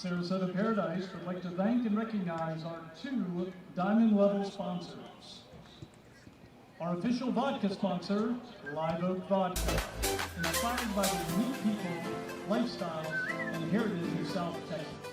Sarasota Paradise would like to thank and recognize our 2 Diamond Level sponsors. Our official vodka sponsor, Live Oak Vodka, inspired by the unique people, lifestyles, and heritage of South Texas.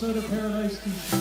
Sarasota Paradise t-shirt.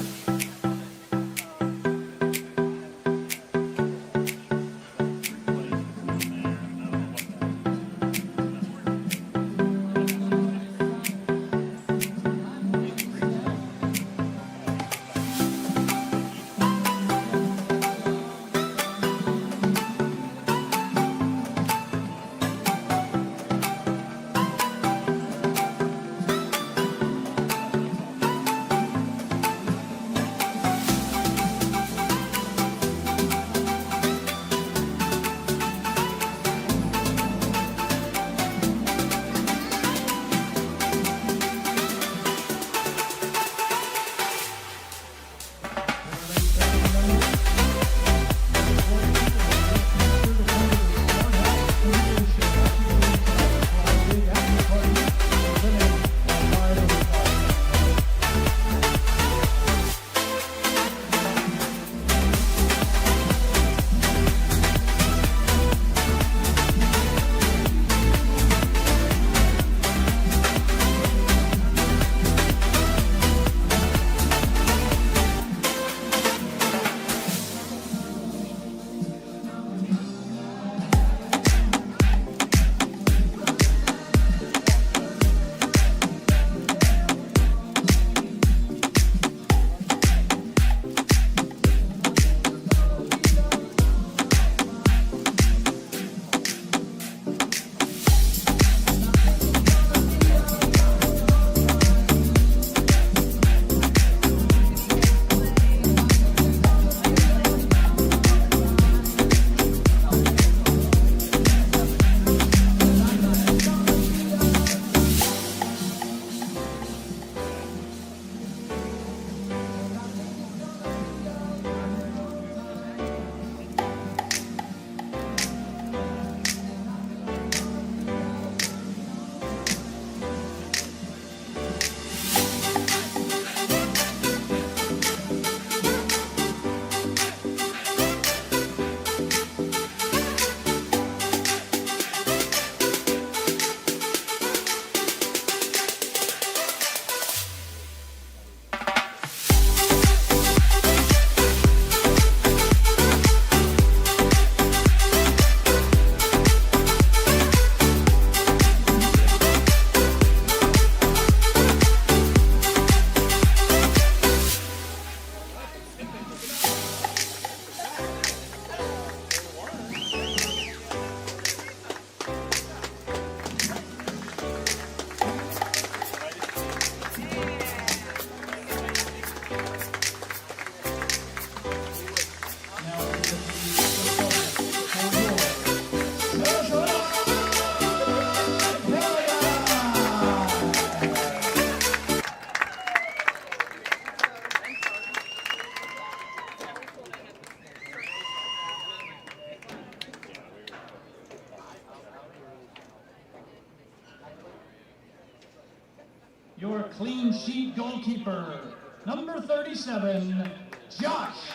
Your clean sheet goalkeeper, number 37, Josh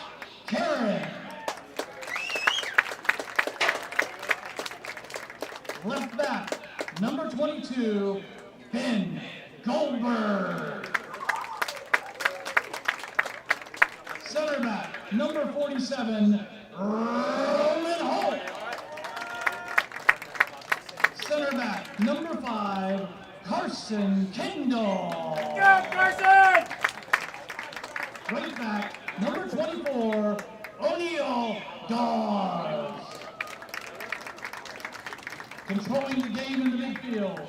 Carrick. Left back, number 22, Ben Goldberg. Center back, number 47, Roman Holt. Center back, number 5, Carson Kendall. Go, Carson! Right back, number 24, O'Neal Dawes. Controlling the game in the midfield,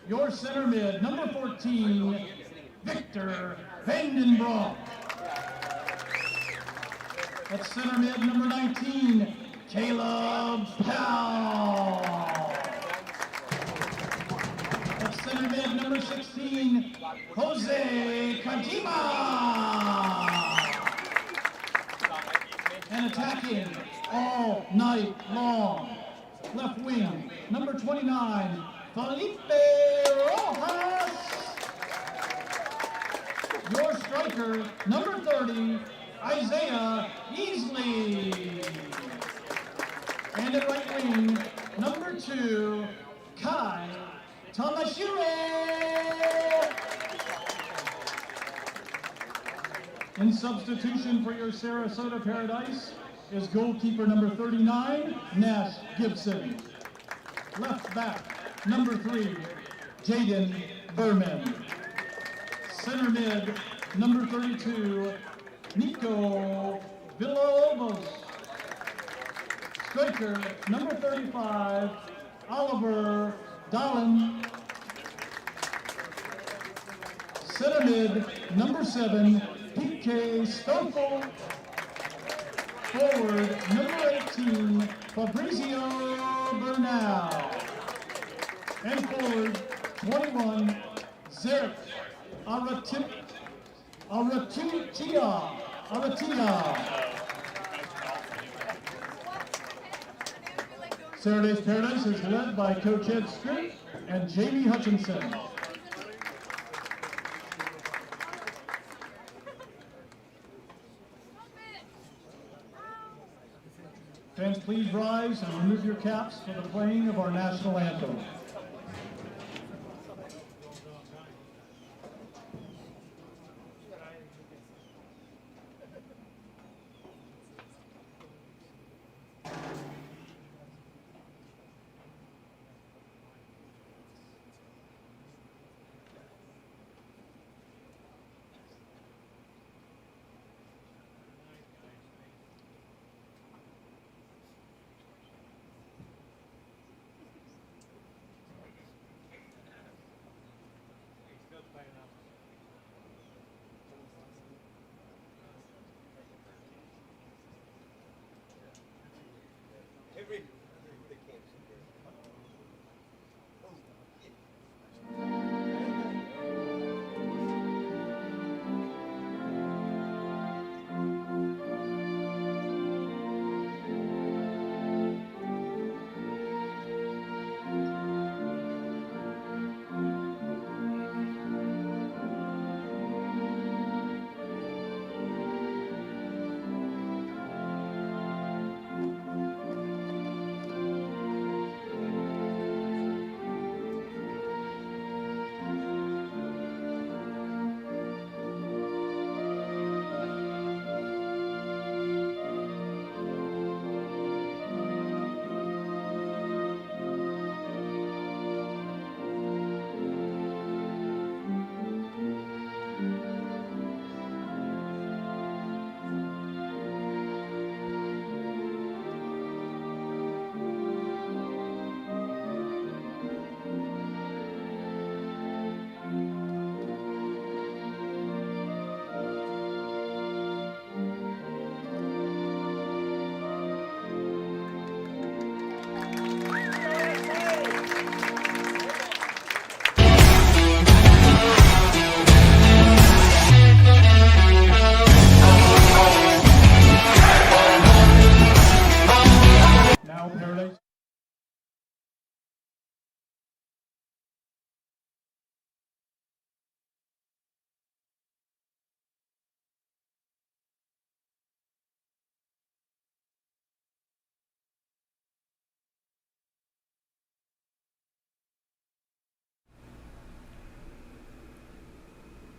your center mid, number 14, Victor Vandenbroek. At center mid, number 19, Caleb Powell. At center mid, number 16, Jose Kadima. And attacking all night long, left wing, number 29, Felipe Rojas. Your striker, number 30, Isaiah Easley. And at right wing, number 2, Kai Tamashiro. In substitution for your Sarasota Paradise is goalkeeper number 39, Nash Gibson. Left back, number 3, Jaden Berman. Center mid, number 32, Nico Villalobos. Striker, number 35, Oliver Dallin. Center mid, number 7, PK Stoffel. Forward, number 18, Fabrizio Bernal. And forward, 21, Zarek Aratia. Saturday's Paradise is led by Coach Ed Strick and Jamie Hutchinson. Fans, please rise and remove your caps for the playing of our national anthem.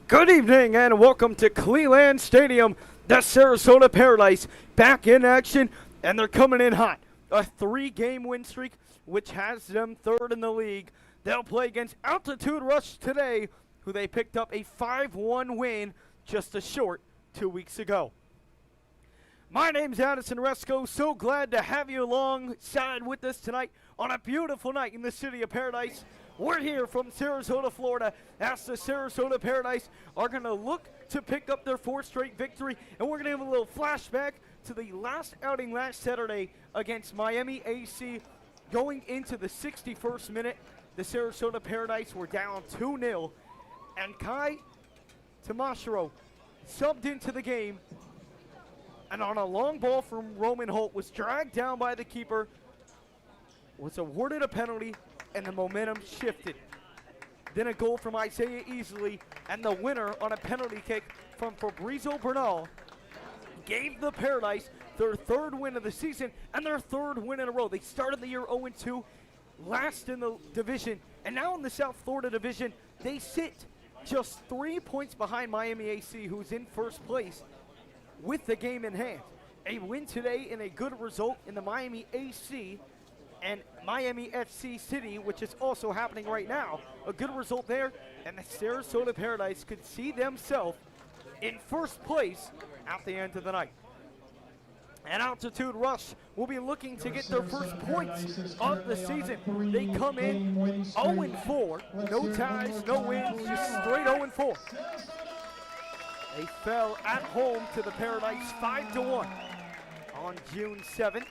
Good evening and welcome to Cleveland Stadium. The Sarasota Paradise back in action, and they're coming in hot. A 3-game win streak, which has them third in the league. They'll play against Altitude Rush today, who they picked up a 5-1 win just a short 2 weeks ago. My name's Addison Resco. So glad to have you alongside with us tonight on a beautiful night in the city of Paradise. We're here from Sarasota, Florida, as the Sarasota Paradise are going to look to pick up their 4th straight victory, and we're going to have a little flashback to the last outing last Saturday against Miami AC. Going into the 61st minute, the Sarasota Paradise were down 2-0, and Kai Tamashiro subbed into the game, and on a long ball from Roman Holt was dragged down by the keeper, was awarded a penalty, and the momentum shifted. Then a goal from Isaiah Easley, and the winner on a penalty kick from Fabrizio Bernal gave the Paradise their 3rd win of the season and their 3rd win in a row. They started the year 0-2, last in the division, and now in the South Florida division, they sit just 3 points behind Miami AC, who's in first place with the game in hand. A win today and a good result in the Miami AC and Miami FC City, which is also happening right now. A good result there, and the Sarasota Paradise could see themselves in first place at the end of the night. And Altitude Rush will be looking to get their first points of the season. They come in 0-4, no ties, no wins, just straight 0-4. They fell at home to the Paradise 5-1 on June 7th.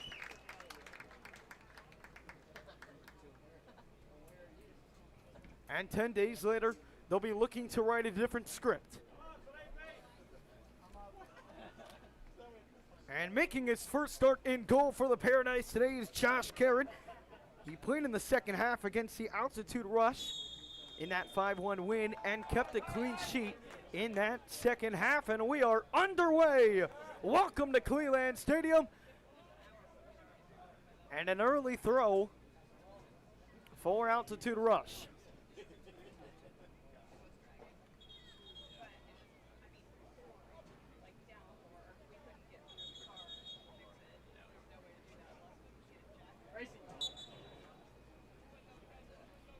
And 10 days later, they'll be looking to write a different script. And making his first start in goal for the Paradise today is Josh Karen. He played in the second half against the Altitude Rush in that 5-1 win and kept a clean sheet in that second half. And we are underway. Welcome to Cleveland Stadium. And an early throw for Altitude Rush.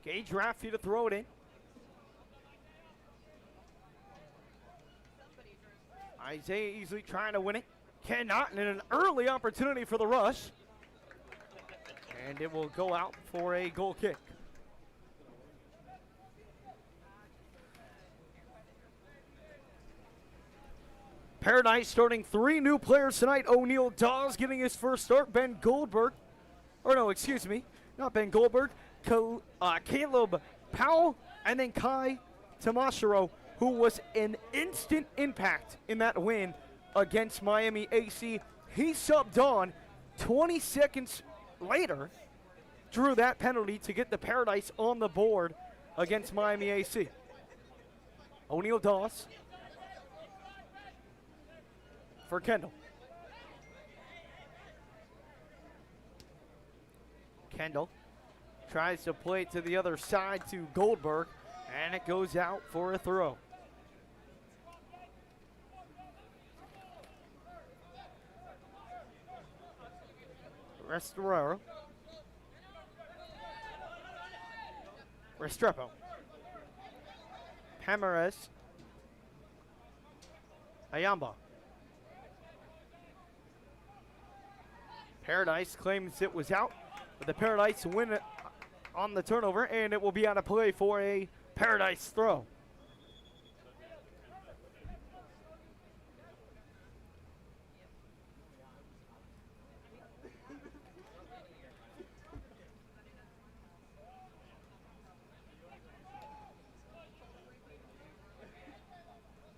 Gage Raffy to throw it in. Isaiah Easley trying to win it. Cannot, and an early opportunity for the Rush. And it will go out for a goal kick. Paradise starting 3 new players tonight. O'Neal Dawes getting his first start. Ben Goldberg. Or no, excuse me. Not Ben Goldberg. Caleb Powell, and then Kai Tamashiro, who was an instant impact in that win against Miami AC. He subbed on 20 seconds later, drew that penalty to get the Paradise on the board against Miami AC. O'Neal Dawes for Kendall. Kendall tries to play it to the other side to Goldberg, and it goes out for a throw. Restrepo. Pamarez. Ayamba. Paradise claims it was out, but the Paradise win it on the turnover, and it will be out of play for a Paradise throw.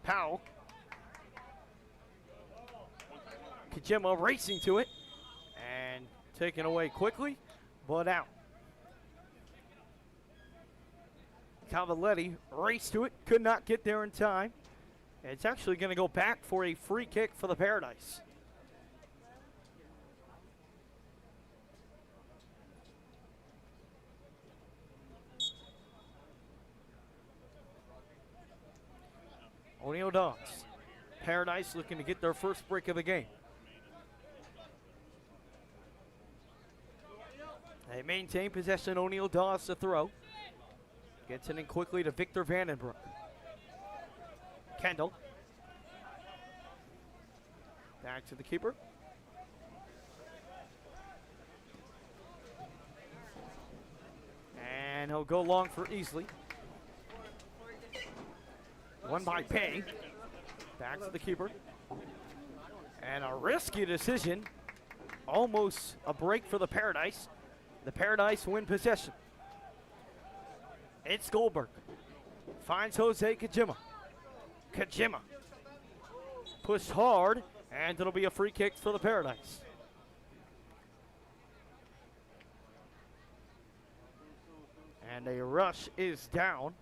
Powell. Kajima racing to it and taken away quickly, but out. Cavaletti raced to it, could not get there in time. It's actually going to go back for a free kick for the Paradise. O'Neal Dawes. Paradise looking to get their first break of the game. They maintain possession. O'Neal Dawes to throw. Gets it in quickly to Victor Vandenbroek. Kendall. Back to the keeper. And he'll go long for Easley. Won by Pay. Back to the keeper. And a risky decision. Almost a break for the Paradise. The Paradise win possession. It's Goldberg. Finds Jose Kajima. Kajima. Pushed hard, and it'll be a free kick for the Paradise. And a rush is down.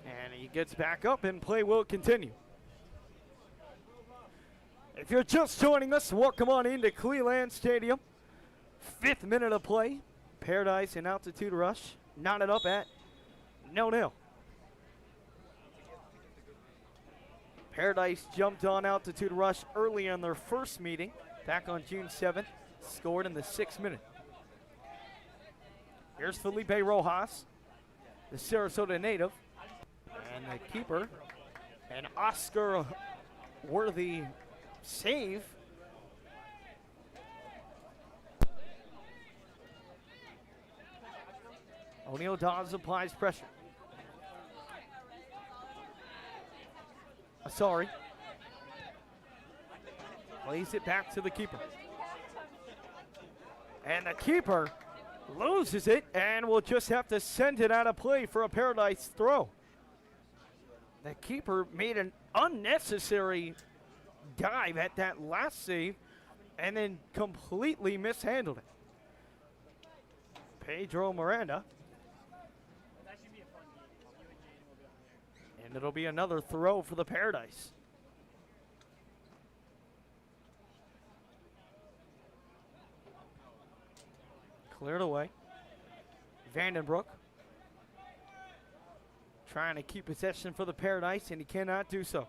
And he gets back up, and play will continue. A If you're just joining us, welcome on into Cleveland Stadium. 5th minute of play. Paradise and Altitude Rush knotted up at 0-0. Paradise jumped on Altitude Rush early in their first meeting back on June 7th, scored in the 6th minute. Here's Felipe Rojas, the Sarasota native, and the keeper, an Oscar-worthy save. O'Neal Dawes applies pressure. Sorry. Plays it back to the keeper. And the keeper loses it and will just have to send it out of play for a Paradise throw. The keeper made an unnecessary dive at that last save and then completely mishandled it. Pedro Miranda. And it'll be another throw for the Paradise. Cleared away. Vandenbroek trying to keep possession for the Paradise, and he cannot do so.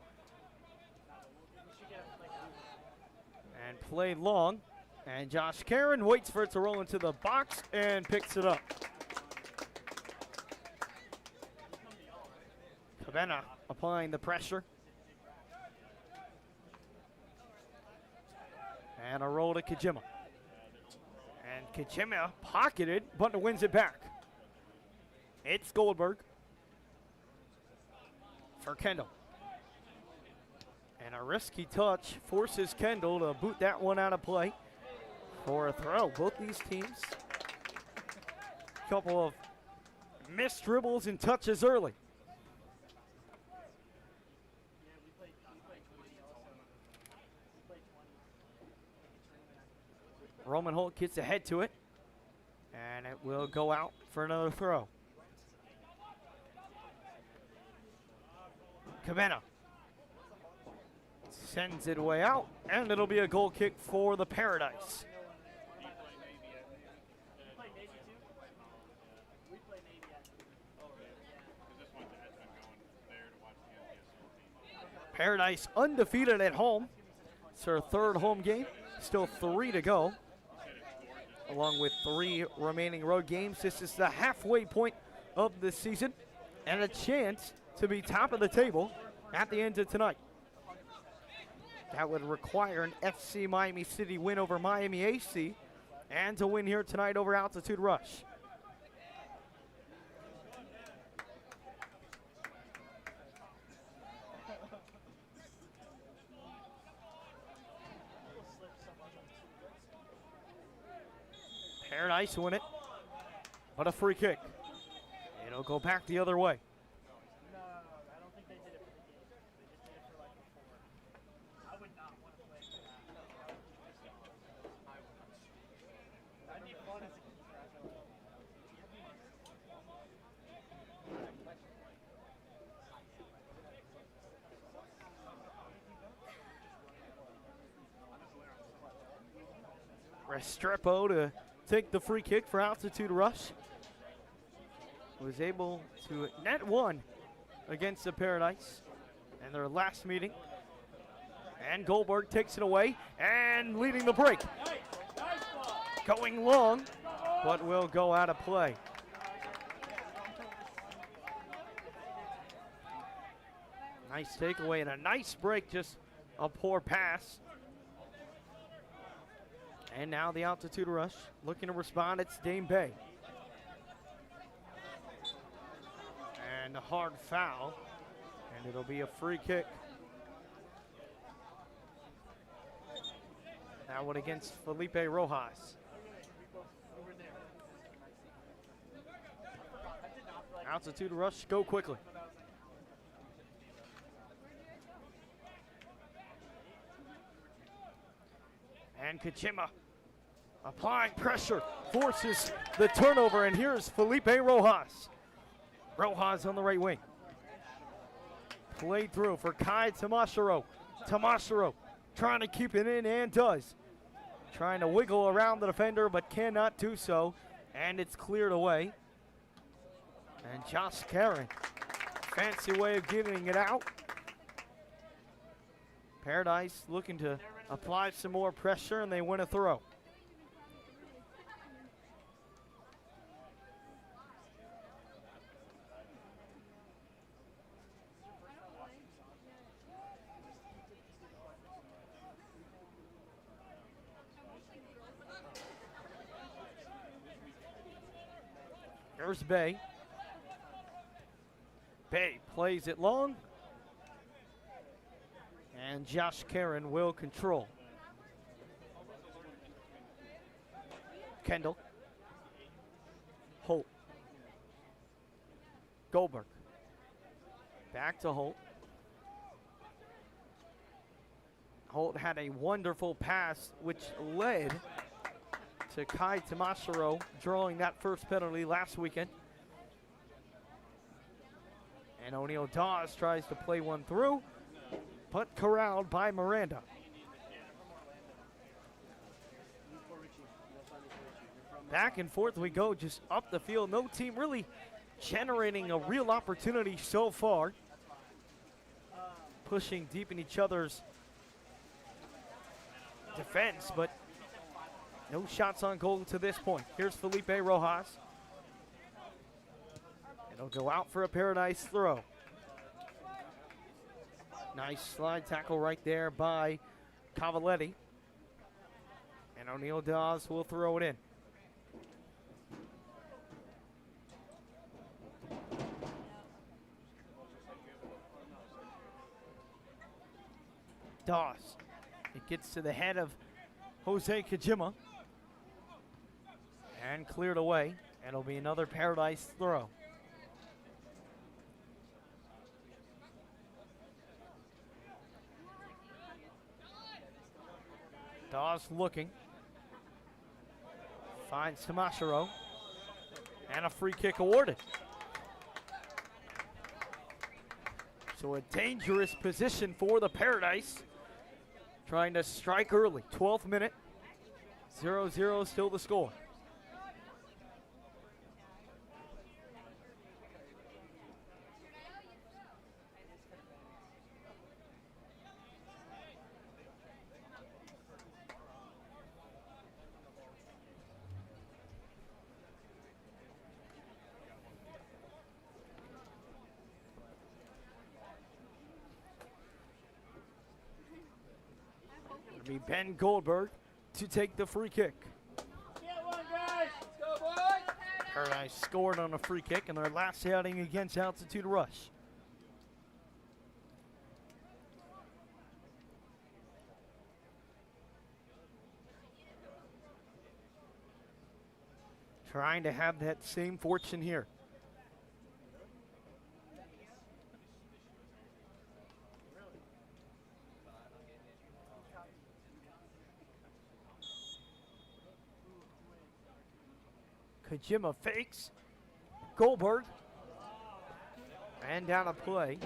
And played long. And Josh Karen waits for it to roll into the box and picks it up. Cabena applying the pressure. And a roll to Kajima. And Kajima pocketed, but wins it back. It's Goldberg for Kendall. And a risky touch forces Kendall to boot that one out of play for a throw. Both these teams, a couple of missed dribbles and touches early. Roman Holt gets ahead to it, and it will go out for another throw. Cabena sends it way out, and it'll be a goal kick for the Paradise. Paradise undefeated at home. It's their 3rd home game. Still 3 to go, along with 3 remaining road games. This is the halfway point of the season and a chance to be top of the table at the end of tonight. That would require an FC Miami City win over Miami AC and to win here tonight over Altitude Rush. Paradise win it, but a free kick. It'll go back the other way. No, I don't think they did it for the game. They just did it for like before. I would not want to play for that. That'd be fun as a keeper. Restrepo to take the free kick for Altitude Rush. Was able to net one against the Paradise in their last meeting. And Goldberg takes it away and leading the break. Going long, but will go out of play. Nice takeaway and a nice break, just a poor pass. And now the Altitude Rush looking to respond. It's Dame Bay. And a hard foul, and it'll be a free kick. That one against Felipe Rojas. Altitude Rush, go quickly. And Kachima applying pressure, forces the turnover, and here's Felipe Rojas. Rojas on the right wing. Played through for Kai Tamashiro. Tamashiro trying to keep it in and does. Trying to wiggle around the defender but cannot do so. And it's cleared away. And Josh Karen, fancy way of getting it out. Paradise looking to apply some more pressure, and they win a throw. Here's Bay. Bay plays it long. And Josh Karen will control. Kendall. Holt. Goldberg. Back to Holt. Holt had a wonderful pass which led to Kai Tomashiro drawing that first penalty last weekend. And O'Neal Dawes tries to play one through, but corralled by Miranda. Back and forth we go, just up the field. No team really generating a real opportunity so far. Pushing deep in each other's defense, but no shots on goal to this point. Here's Felipe Rojas. It'll go out for a Paradise throw. Nice slide tackle right there by Cavaletti. And O'Neal Dawes will throw it in. Dawes. It gets to the head of Jose Kajima. And cleared away. And it'll be another Paradise throw. Dawes looking. Finds Tomashiro. And a free kick awarded. So a dangerous position for the Paradise. Trying to strike early. 12th minute. 0-0 still the score. It'll be Ben Goldberg to take the free kick. Get one, guys! Let's go, boys! Paradise scored on a free kick in their last outing against Altitude Rush. Trying to have that same fortune here. Kajima fakes. Goldberg. And down a play.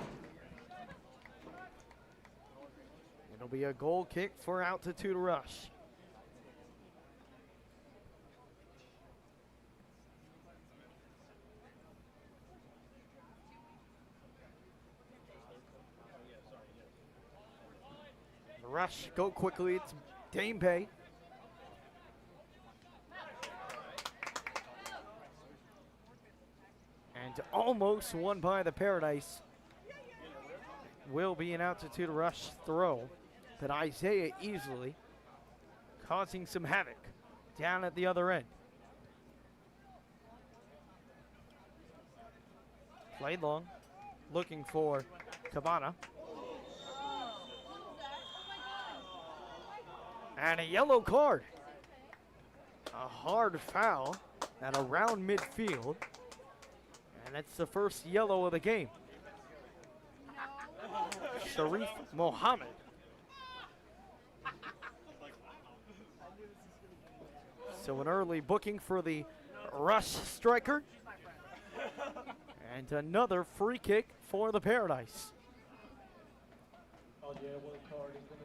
It'll be a goal kick for Altitude Rush. The Rush go quickly. It's Dame Bay. And almost won by the Paradise. Will be an Altitude Rush throw. But Isaiah easily causing some havoc down at the other end. Played long. Looking for Cabana. And a yellow card. A hard foul at around midfield. And that's the first yellow of the game. Sharif Mohammed. So an early booking for the Rush striker. And another free kick for the Paradise.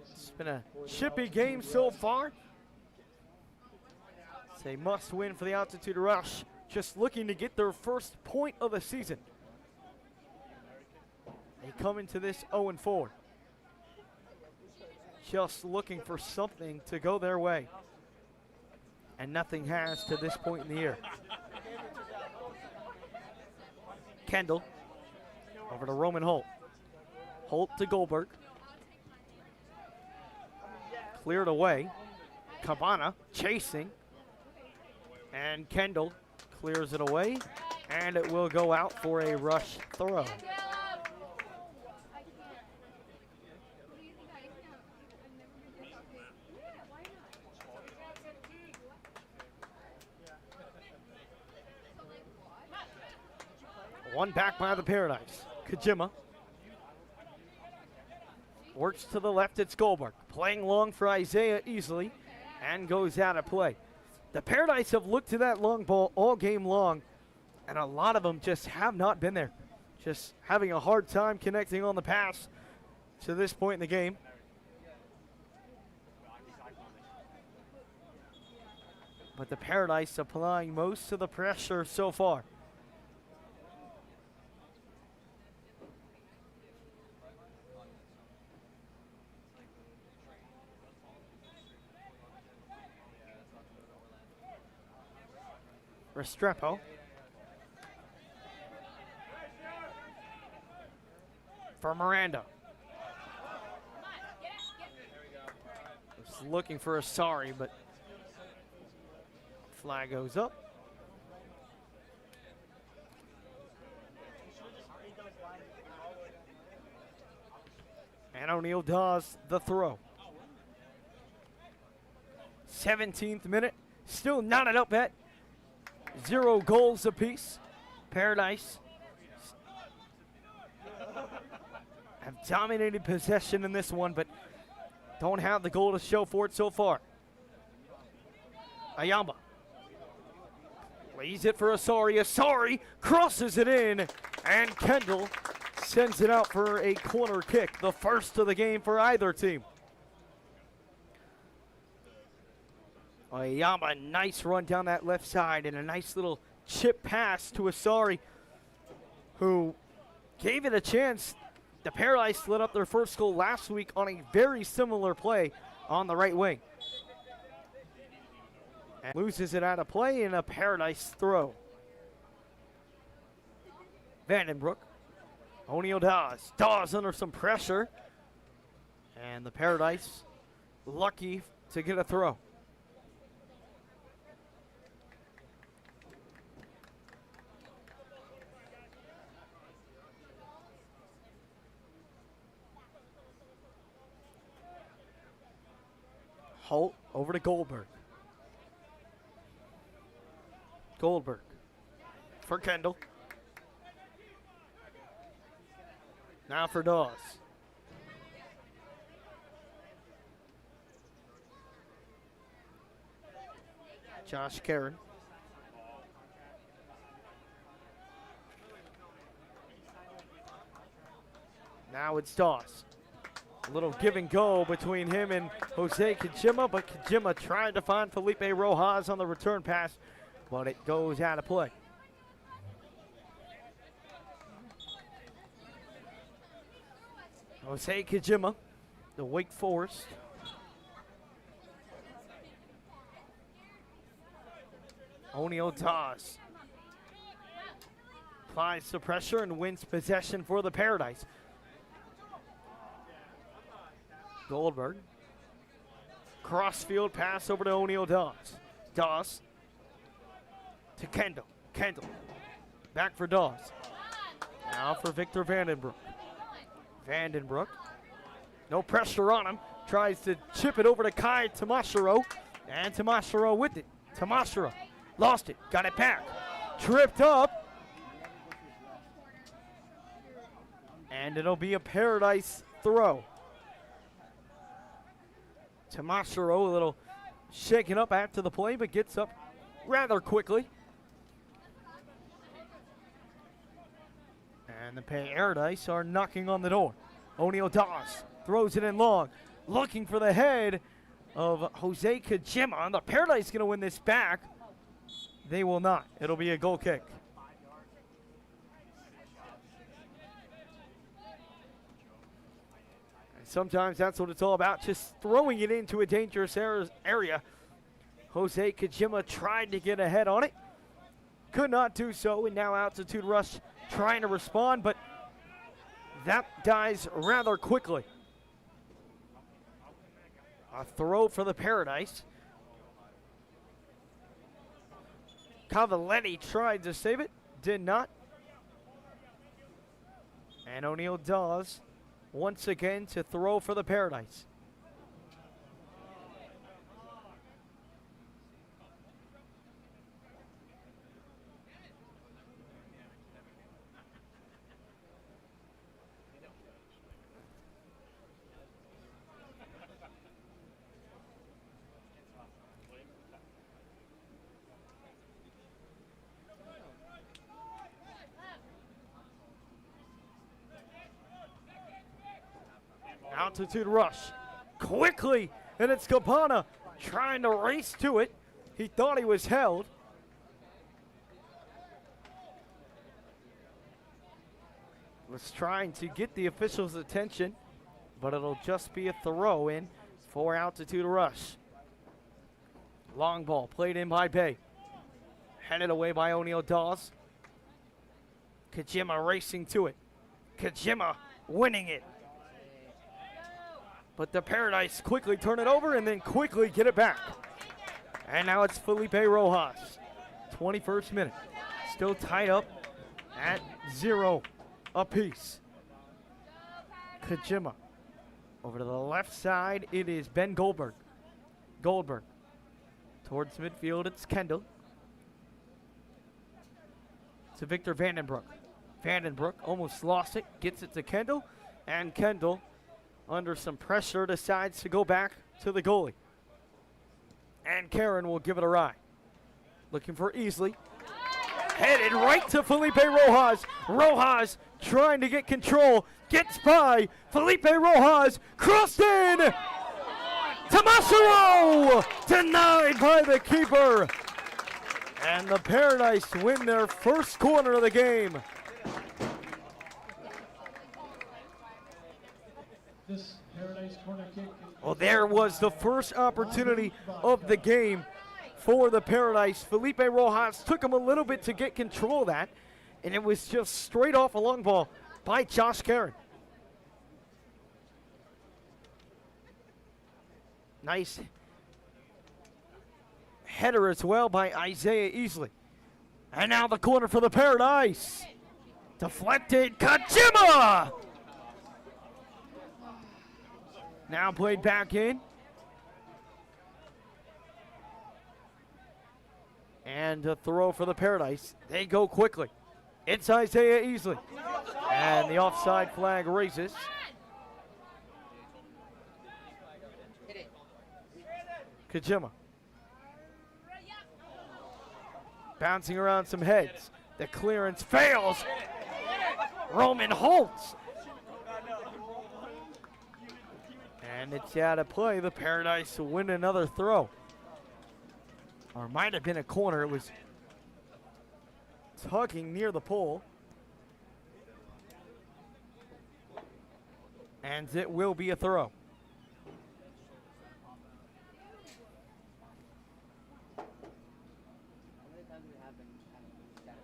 It's been a chippy game so far. It's a must-win for the Altitude Rush, just looking to get their first point of the season. They come into this 0-4. Just looking for something to go their way. And nothing has to this point in the year. Kendall over to Roman Holt. Holt to Goldberg. Cleared away. Cabana chasing. And Kendall clears it away. And it will go out for a rush throw. One back by the Paradise. Kajima works to the left. It's Goldberg playing long for Isaiah easily and goes out of play. The Paradise have looked to that long ball all game long, and a lot of them just have not been there. Just having a hard time connecting on the pass to this point in the game. But the Paradise applying most of the pressure so far. Restrepo. For Miranda. Was looking for a sorry, but flag goes up. And O'Neal does the throw. 17th minute. Still not an up bet. 0 goals apiece. Paradise have dominated possession in this one, but don't have the goal to show for it so far. Ayamba lays it for Asari. Asari crosses it in, and Kendall sends it out for a corner kick, the first of the game for either team. Ayamba, nice run down that left side and a nice little chip pass to Asari, who gave it a chance. The Paradise lit up their first goal last week on a very similar play on the right wing. And loses it out of play in a Paradise throw. Vandenbroek. O'Neal Dawes. Dawes under some pressure. And the Paradise lucky to get a throw. Holt over to Goldberg. Goldberg for Kendall. Now for Dawes. Josh Karen. Now it's Dawes. A little give and go between him and Jose Kajima, but Kajima trying to find Felipe Rojas on the return pass, but it goes out of play. Jose Kajima, the Wake Forest. O'Neal Dawes applies the pressure and wins possession for the Paradise. Goldberg. Crossfield pass over to O'Neal Dawes. Dawes to Kendall. Kendall. Back for Dawes. Now for Victor Vandenbroek. Vandenbroek. No pressure on him. Tries to chip it over to Kai Tamashiro. And Tamashiro with it. Tamashiro lost it. Got it back. Tripped up. And it'll be a Paradise throw. Tamashiro a little shaken up after the play, but gets up rather quickly. And the Paradise are knocking on the door. O'Neal Dawes throws it in long, looking for the head of Jose Kajima. And the Paradise going to win this back. They will not. It'll be a goal kick. And sometimes that's what it's all about, just throwing it into a dangerous area. Jose Kajima tried to get ahead on it. Could not do so, and now Altitude Rush trying to respond, but that dies rather quickly. A throw for the Paradise. Cavaletti tried to save it, did not. And O'Neal Dawes once again to throw for the Paradise. Altitude Rush quickly, and it's Cabana trying to race to it. He thought he was held. Was trying to get the officials' attention, but it'll just be a throw in for Altitude Rush. Long ball played in by Bay. Headed away by O'Neal Dawes. Kajima racing to it. Kajima winning it. But the Paradise quickly turn it over and then quickly get it back. And now it's Felipe Rojas. 21st minute. Still tied up at 0 apiece. Kajima. Over to the left side, it is Ben Goldberg. Goldberg. Towards midfield, it's Kendall. To Victor Vandenbroek. Vandenbroek almost lost it. Gets it to Kendall. And Kendall, under some pressure, decides to go back to the goalie. And Karen will give it a ride. Looking for Easley. Headed right to Felipe Rojas. Rojas trying to get control. Gets by Felipe Rojas. Crossed in. Tomasero denied by the keeper. And the Paradise win their first corner of the game. This Paradise corner kick. Well, there was the first opportunity of the game for the Paradise. Felipe Rojas took him a little bit to get control of that, and it was just straight off a long ball by Josh Karen. Nice header as well by Isaiah Easley. And now the corner for the Paradise. Deflected, Kajima! Now played back in. And a throw for the Paradise. They go quickly. It's Isaiah Easley. And the offside flag raises. Kajima. Bouncing around some heads. The clearance fails. Roman Holtz. And it's out of play. The Paradise will win another throw. Or might have been a corner. It was tugging near the pole. And it will be a throw.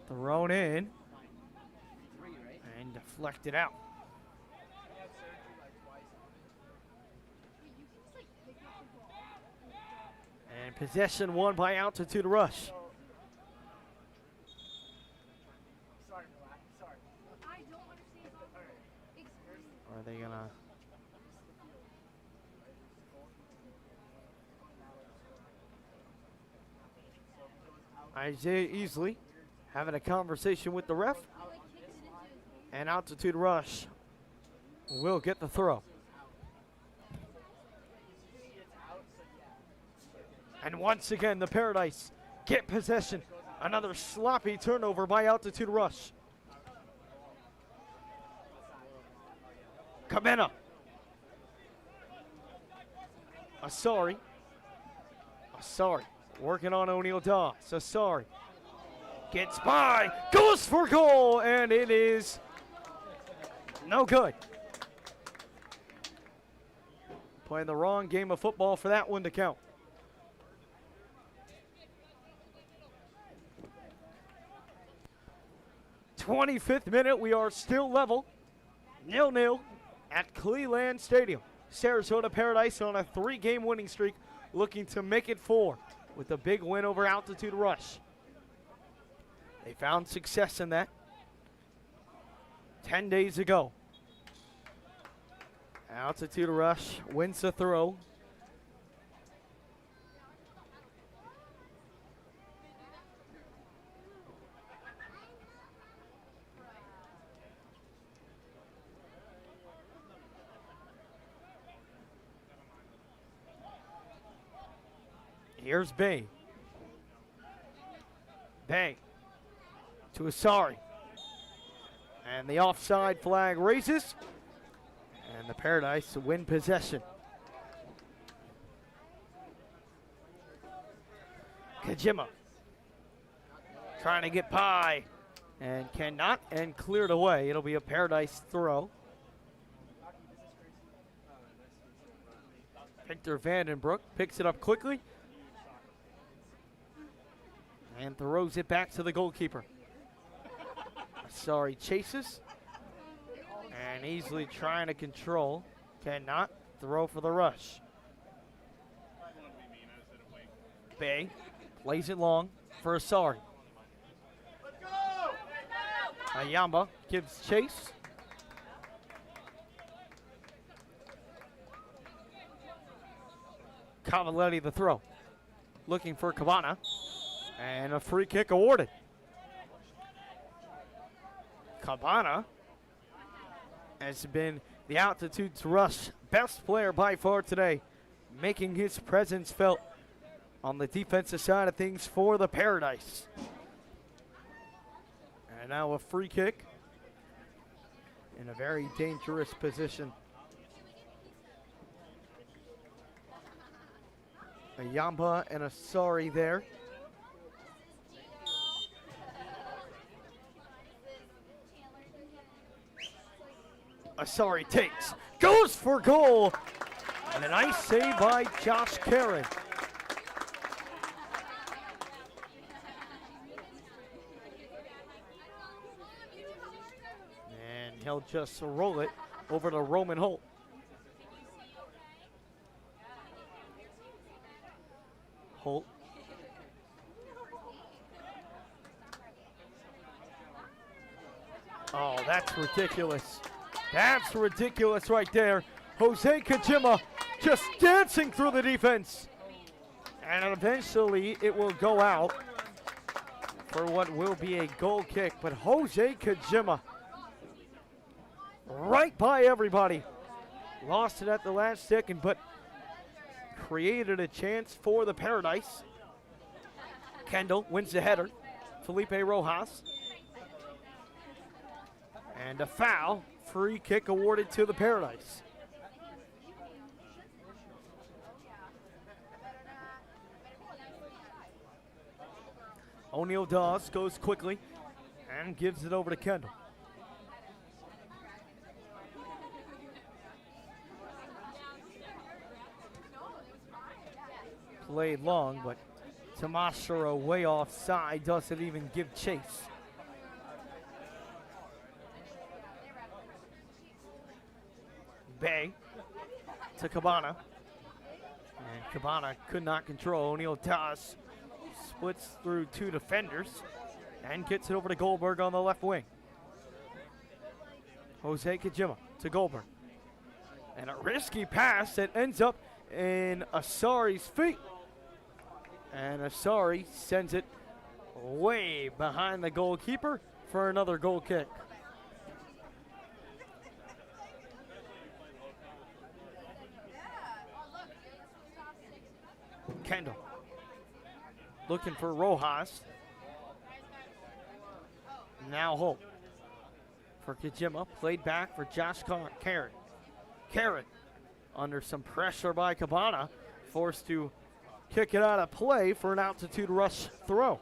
Thrown in. And deflected out. And possession won by Altitude Rush. Are they gonna? Isaiah Easley having a conversation with the ref. And Altitude Rush will get the throw. And once again, the Paradise get possession. Another sloppy turnover by Altitude Rush. Cabana Asari. Working on O'Neal Dawes. Asari gets by, goes for goal, and it is no good. Playing the wrong game of football for that one to count. 25th minute, we are still level, 0-0 at Cleland Stadium. Sarasota Paradise on a 3-game winning streak, looking to make it 4 with a big win over Altitude Rush. They found success in that 10 days ago. Altitude Rush wins the throw. Here's Bay. Bay to Asari. And the offside flag raises. And the Paradise win possession. Kajima trying to get by and cannot, and cleared away. It'll be a Paradise throw. Victor Vandenbroek picks it up quickly and throws it back to the goalkeeper. Asari chases and easily trying to control. Cannot. Throw for the Rush. Bay plays it long for Asari. Ayamba gives chase. Cavaletti the throw. Looking for Cabana. And a free kick awarded. Cabana has been the Altitude's Rush best player by far today, making his presence felt on the defensive side of things for the Paradise. And now a free kick in a very dangerous position. Ayamba and Asari there. Asari takes, goes for goal, and a nice save by Josh Karen. And he'll just roll it over to Roman Holt. Holt. Oh, that's ridiculous. That's ridiculous right there. Jose Kajima just dancing through the defense. And eventually it will go out for what will be a goal kick. But Jose Kajima, right by everybody. Lost it at the last second, but created a chance for the Paradise. Kendall wins the header. Felipe Rojas. And a foul. Free kick awarded to the Paradise. O'Neal Dawes goes quickly and gives it over to Kendall. Played long, but Tamashiro way offside, doesn't even give chase. Bay to Cabana. And Cabana could not control. O'Neal Dawes splits through 2 defenders and gets it over to Goldberg on the left wing. Jose Kajima to Goldberg. And a risky pass that ends up in Asari's feet. And Asari sends it way behind the goalkeeper for another goal kick. Kendall looking for Rojas. Now Holt for Kajima. Played back for Josh Karen. Karen under some pressure by Cabana. forced to kick it out of play for an altitude rush throw.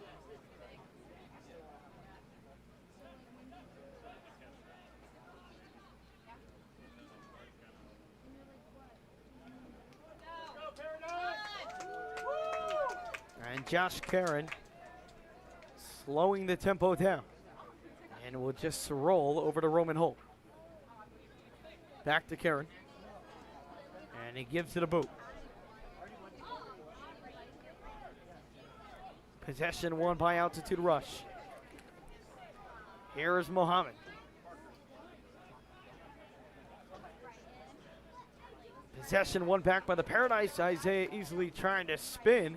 And Josh Karen slowing the tempo down. And will just roll over to Roman Holt. Back to Karen. And he gives it a boot. Possession won by Altitude Rush. Here is Mohammed. Possession won back by the Paradise. Isaiah easily trying to spin.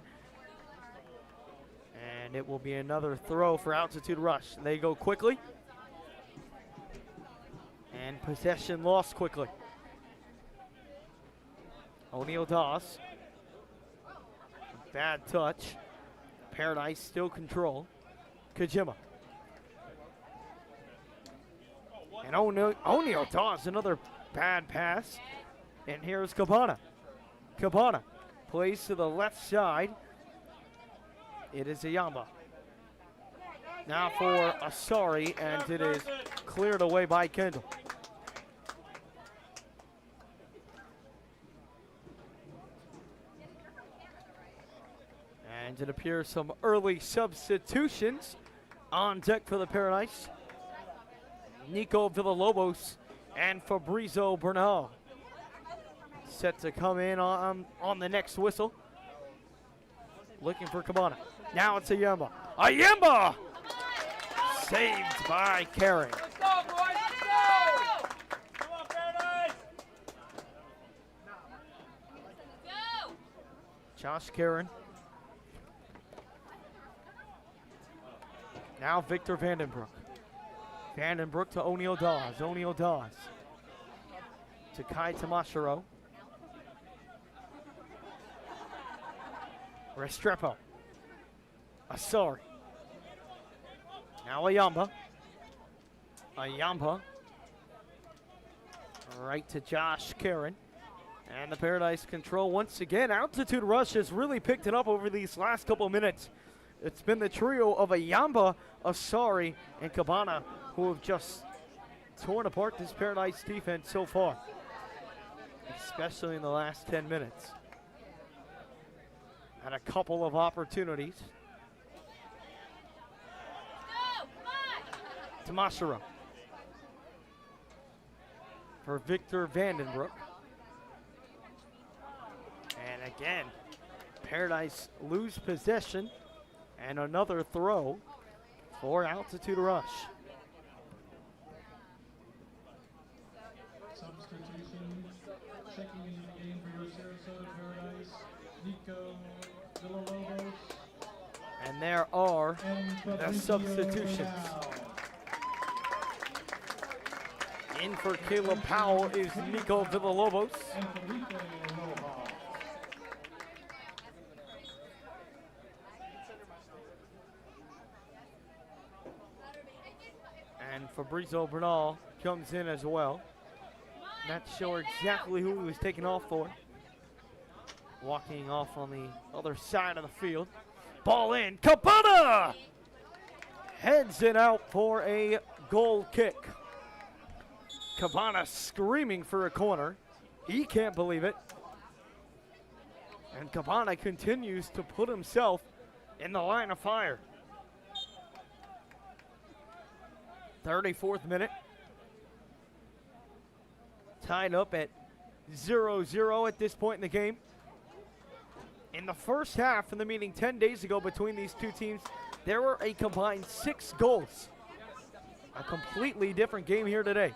And it will be another throw for Altitude Rush. They go quickly. And possession lost quickly. O'Neal Dawes. Bad touch. Paradise still control. Kajima. And O'Neal Dawes, another bad pass. And here's Cabana. Cabana plays to the left side. It is Ayamba. Now for Asari, and it is cleared away by Kendall. And it appears some early substitutions on deck for the Paradise. Nico Villalobos and Fabrizio Bernal set to come in on the next whistle. Looking for Cabana. Now it's Ayamba. Ayamba! Saved by Karen. Let's go, boys! Let's go! Come on, Paradise! Go! Josh Karen. Now Victor Vandenbroek. Vandenbroek to O'Neal Dawes. O'Neal Dawes to Kai Tamashiro. Restrepo. Asari. Now Ayamba. Ayamba. Right to Josh Karen. And the Paradise control once again. Altitude Rush has really picked it up over these last couple minutes. It's been the trio of Ayamba, Asari, and Cabana who have just torn apart this Paradise defense so far, especially in the last 10 minutes. Had a couple of opportunities. Tamashiro for Victor Vandenbroek. And again, Paradise lose possession. And another throw for Altitude Rush. Substitution, checking into the game for your Sarasota Paradise, Nico Villalobos. And there are And the Fabrizio substitutions. Bernal. In for Caleb Powell is Nico Villalobos. And Felipe Rojas. And Fabrizio Bernal comes in as well. Not sure exactly who he was taken off for. Walking off on the other side of the field. Ball in. Cabana heads it out for a goal kick. Cabana screaming for a corner. He can't believe it. And Cabana continues to put himself in the line of fire. 34th minute. Tied up at 0-0 at this point in the game. In the first half of the meeting 10 days ago between these two teams, there were a combined 6 goals. A completely different game here today.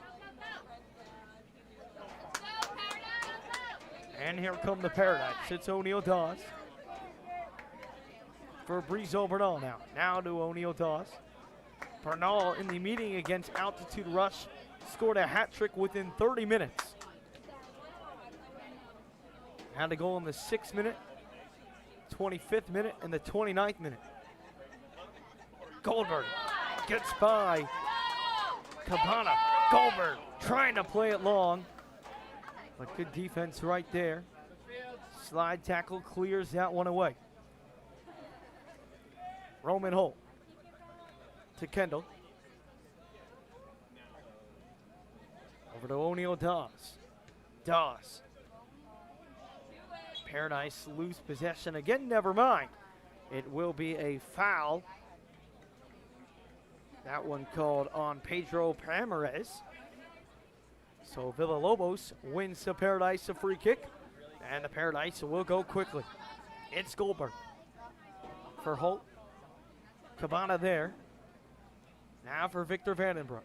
And here come the Paradise. It's O'Neal Dawes. For Fabrizio Bernal now. Now to O'Neal Dawes. Bernal in the meeting against Altitude Rush scored a hat trick within 30 minutes. Had a goal in the 6th minute, 25th minute, and the 29th minute. Goldberg gets by Cabana. Goldberg trying to play it long, but good defense right there. Slide tackle clears that one away. Roman Holt to Kendall. Over to O'Neal Dawes. Dawes. Paradise lose possession again. Never mind. It will be a foul. That one called on Pedro Ramirez. So Villalobos wins the Paradise a free kick. And the Paradise will go quickly. It's Goldberg for Holt. Cabana there. Now for Victor Vandenbroek.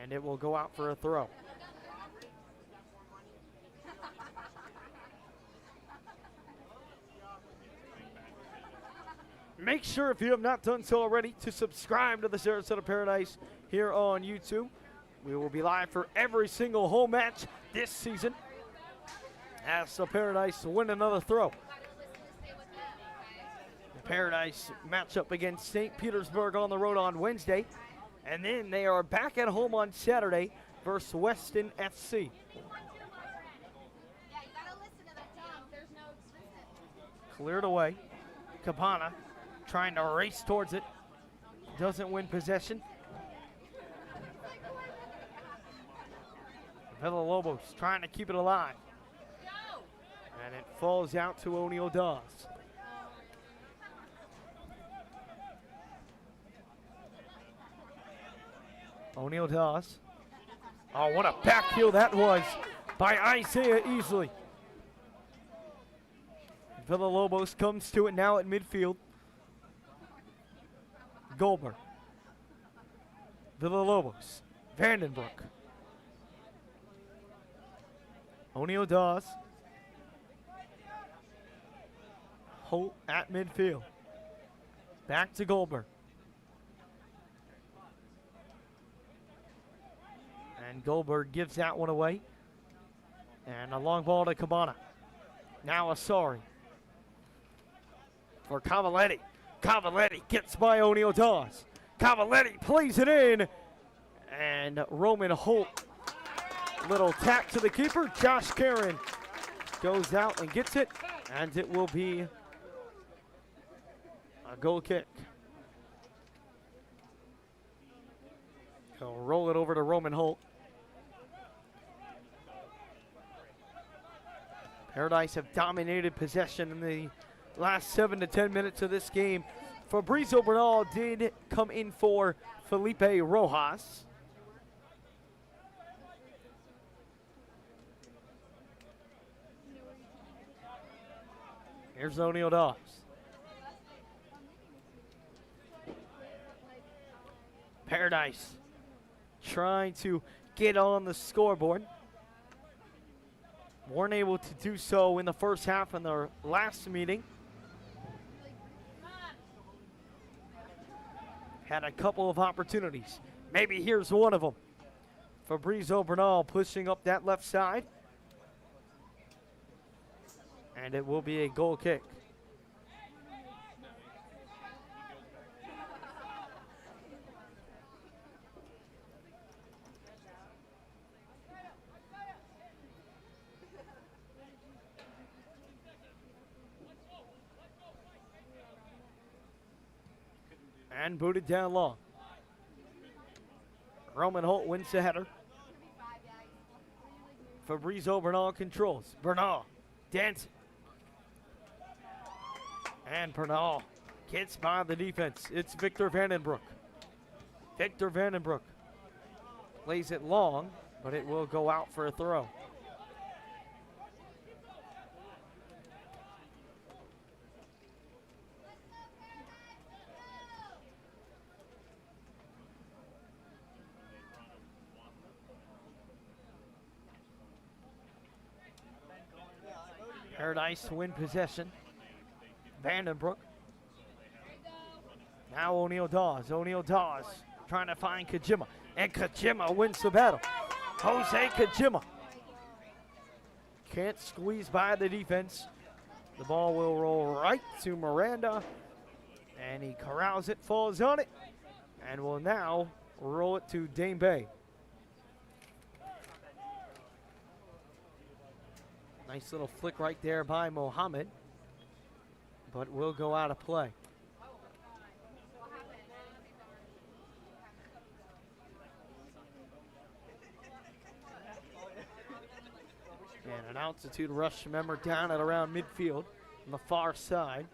And it will go out for a throw. Make sure, if you have not done so already, to subscribe to the Sarasota Paradise here on YouTube. We will be live for every single home match this season as the Paradise win another throw. The Paradise match up against St. Petersburg on the road on Wednesday, and then they are back at home on Saturday versus Weston FC. Cleared away. Cabana trying to race towards it. Doesn't win possession. Villalobos trying to keep it alive. And it falls out to O'Neal Dawes. O'Neal Dawes. Oh, what a back heel that was by Isaiah Easley. Villalobos comes to it now at midfield. Goldberg. Villalobos. Vandenbroek. O'Neal Dawes. Holt at midfield. Back to Goldberg. And Goldberg gives that one away. And a long ball to Cabana. Now Asari. For Cavaletti. Cavaletti gets by O'Neal Dawes. Cavaletti plays it in. And Roman Holt. Little tap to the keeper. Josh Karen goes out and gets it. And it will be a goal kick. He'll roll it over to Roman Holt. Paradise have dominated possession in the last 7 to 10 minutes of this game. Fabrizio Bernal did come in for Felipe Rojas. Here's O'Neal Dawes. Paradise trying to get on the scoreboard. Weren't able to do so in the first half in their last meeting. Had a couple of opportunities. Maybe here's one of them. Fabrizio Bernal pushing up that left side. And it will be a goal kick. And booted down long. Roman Holt wins the header. Fabrizio Bernal controls. Bernal dancing. And Bernal gets by the defense. It's Victor Vandenbroek. Victor Vandenbroek plays it long, but it will go out for a throw. Paradise win possession. Vandenbroek. Now O'Neal Dawes. O'Neal Dawes trying to find Kajima. And Kajima wins the battle. Jose Kajima can't squeeze by the defense. The ball will roll right to Miranda. And he corrals it, falls on it. And will now roll it to Dane Bay. Nice little flick right there by Mohammed, but will go out of play. And an altitude rush member down at around midfield on the far side.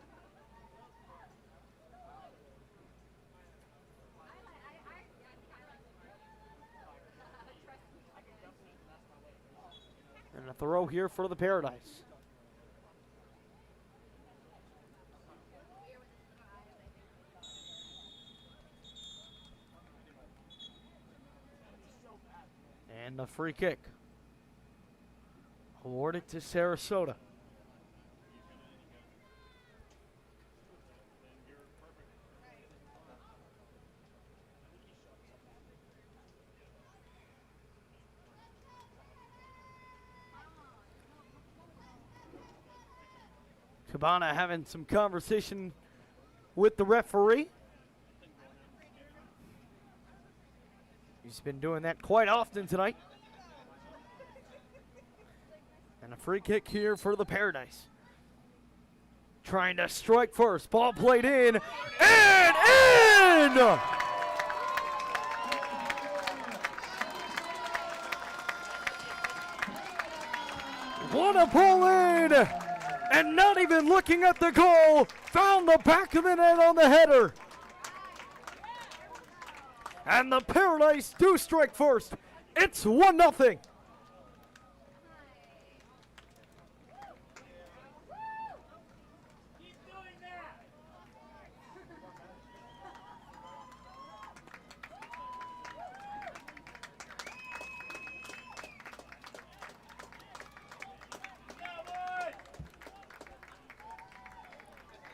And a throw here for the Paradise. And a free kick awarded to Sarasota. Cabana having some conversation with the referee. He's been doing that quite often tonight. And a free kick here for the Paradise. Trying to strike first. Ball played in. And in! What a pull in! And not even looking at the goal, found the back of the net on the header. And the Paradise do strike first. It's 1-0.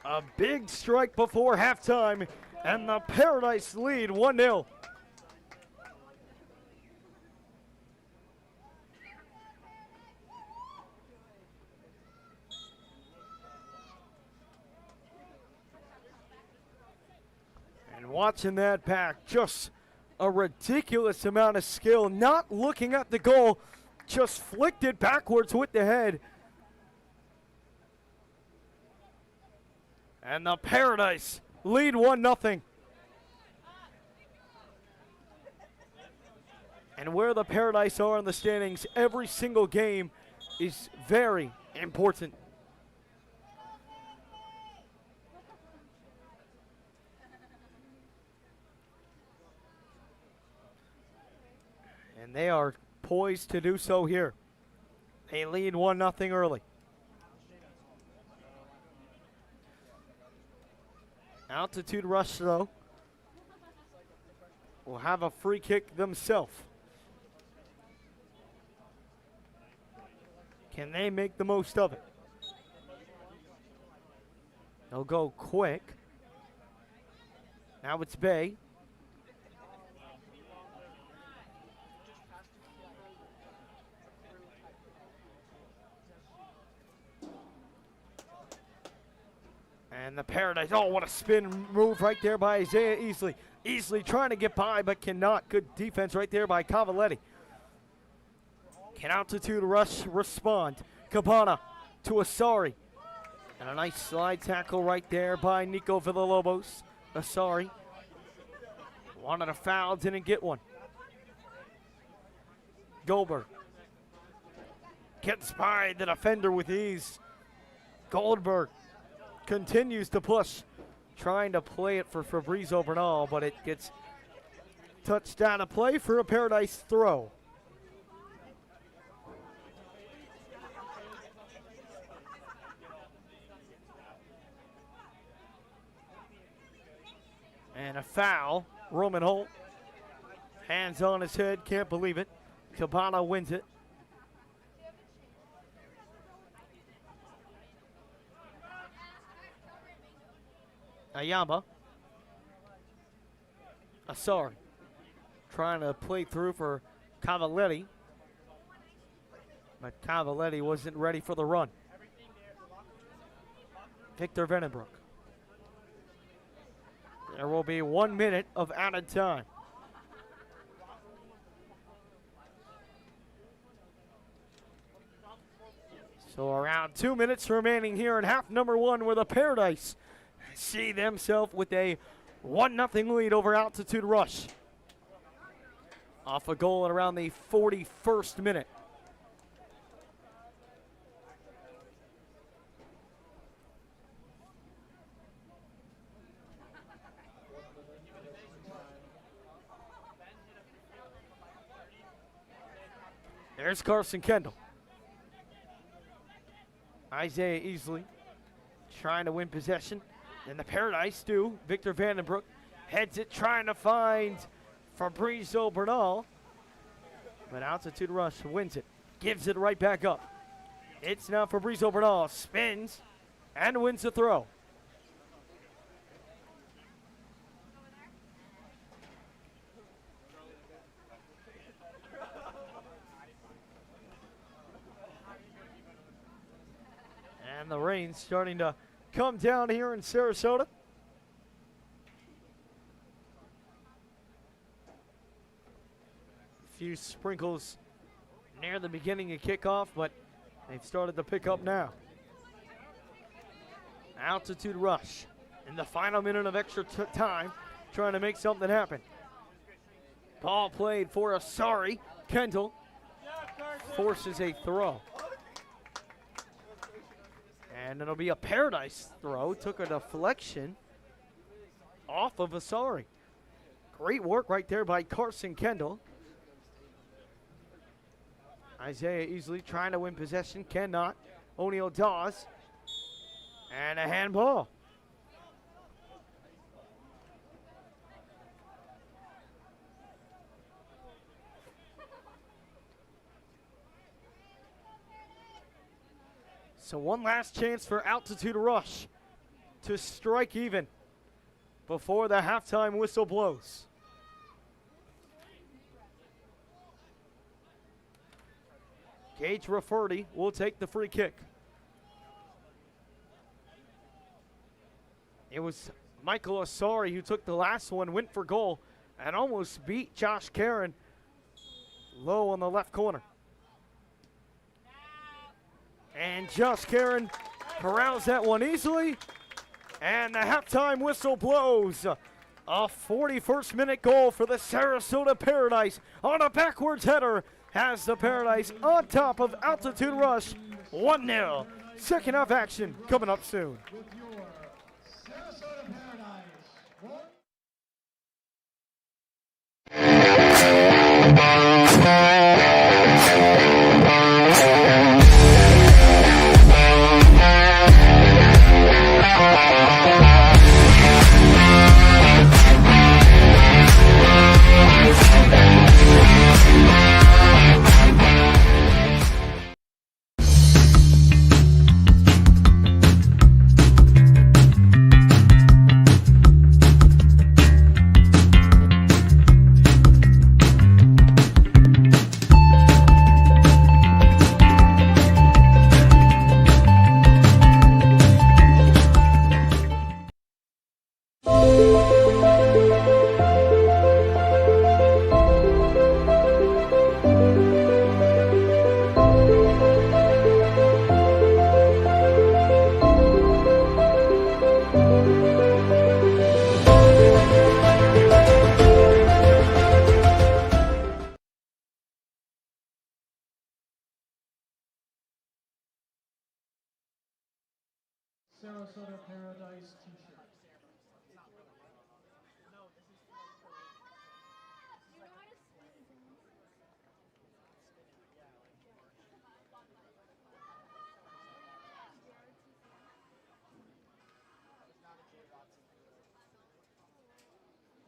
A big strike before halftime, and the Paradise lead 1-0. And watching that back, just a ridiculous amount of skill, not looking at the goal, just flicked it backwards with the head. And the Paradise lead 1-0. And where the Paradise are in the standings, every single game is very important. And they are poised to do so here. They lead 1-0 early. Altitude Rush, though, will have a free kick themselves. Can they make the most of it? They'll go quick. Now it's Bay. And the Paradise, oh, what a spin move right there by Isaiah Easley. Easley trying to get by, but cannot. Good defense right there by Cavaletti. Can Altitude Rush respond? Cabana to Asari. And a nice slide tackle right there by Nico Villalobos. Asari wanted a foul, didn't get one. Goldberg gets by the defender with ease. Goldberg continues to push, trying to play it for Fabrizio Bernal, but it gets touched down a play for a Paradise throw. And a foul. Roman Holt, hands on his head, can't believe it. Cabana wins it. Ayamba. Asari trying to play through for Cavaletti, but Cavaletti wasn't ready for the run. Victor Venenbroek. There will be 1 minute of added time. So around 2 minutes remaining here in half number one, where the Paradise see themselves with a 1-0 lead over Altitude Rush. Off a goal at around the 41st minute. There's Carson Kendall. Isaiah Easley trying to win possession. And the Paradise do. Victor Vandenbroek heads it, trying to find Fabrizio Bernal. But Altitude Rush wins it. Gives it right back up. It's now Fabrizio Bernal. Spins and wins the throw. And the rain's starting to come down here in Sarasota. A few sprinkles near the beginning of kickoff, but they've started to pick up now. Altitude Rush in the final minute of extra time, trying to make something happen. Ball played for Asari. Kendall forces a throw. And it'll be a Paradise throw. Took a deflection off of Asari. Great work right there by Carson Kendall. Isaiah Easley trying to win possession. Cannot. O'Neal Dawes. And a handball. So one last chance for Altitude Rush to strike even before the halftime whistle blows. Gage Rafferty will take the free kick. It was Michael Asari who took the last one, went for goal, and almost beat Josh Karen low on the left corner. And Josh Karen corrals that one easily. And the halftime whistle blows. A 41st minute goal for the Sarasota Paradise on a backwards header has the Paradise on top of Altitude Rush 1-0. Second half action coming up soon. With your Sarasota Paradise. Sarasota Paradise t-shirt.